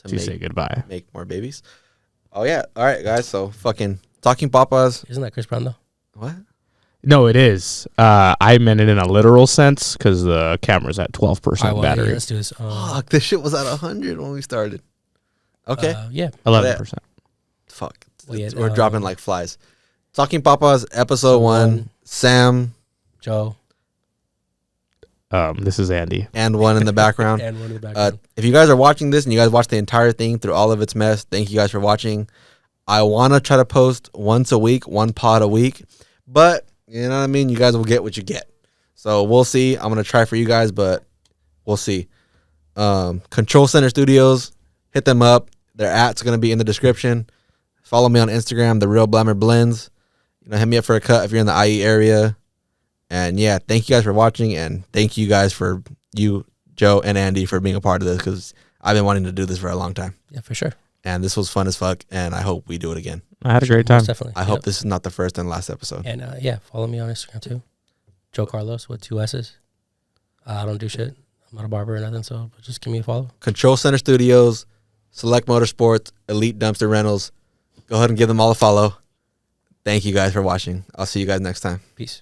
to say goodbye. Make more babies. Oh yeah. All right, guys. So fucking talking papas. Isn't that Chris Brown though? What? No, it is. I meant it in a literal sense because the camera's at 12% All right, battery. yeah, let's do this. Fuck, this shit was at 100 when we started. Okay. Yeah. 11%. Fuck. Well, yeah, We're dropping like flies. Talking papas, episode 1. Sam Joe This is Andy. and one in the background. and one in the background. If you guys are watching this and you guys watch the entire thing through all of its mess, thank you guys for watching. I want to try to post once a week, one pod a week, but you know what I mean? You guys will get what you get. So we'll see. I'm going to try for you guys, but we'll see. Control Center Studios, hit them up. Their ats are going to be in the description. Follow me on Instagram, therealblammerblendz. You know, hit me up for a cut if you're in the IE area. And yeah, thank you guys for watching, and thank you guys for you, Joe, and Andy for being a part of this, because I've been wanting to do this for a long time. Yeah, for sure. And this was fun as fuck, and I hope we do it again. I had a great time. Most definitely. I hope this is not the first and last episode. And yeah, follow me on Instagram too. Joe Carlos with 2 S's. I don't do shit. I'm not a barber or nothing, so but just give me a follow. Control Center Studios, Select Motorsports, Elite Dumpster Rentals. Go ahead and give them all a follow. Thank you guys for watching. I'll see you guys next time. Peace.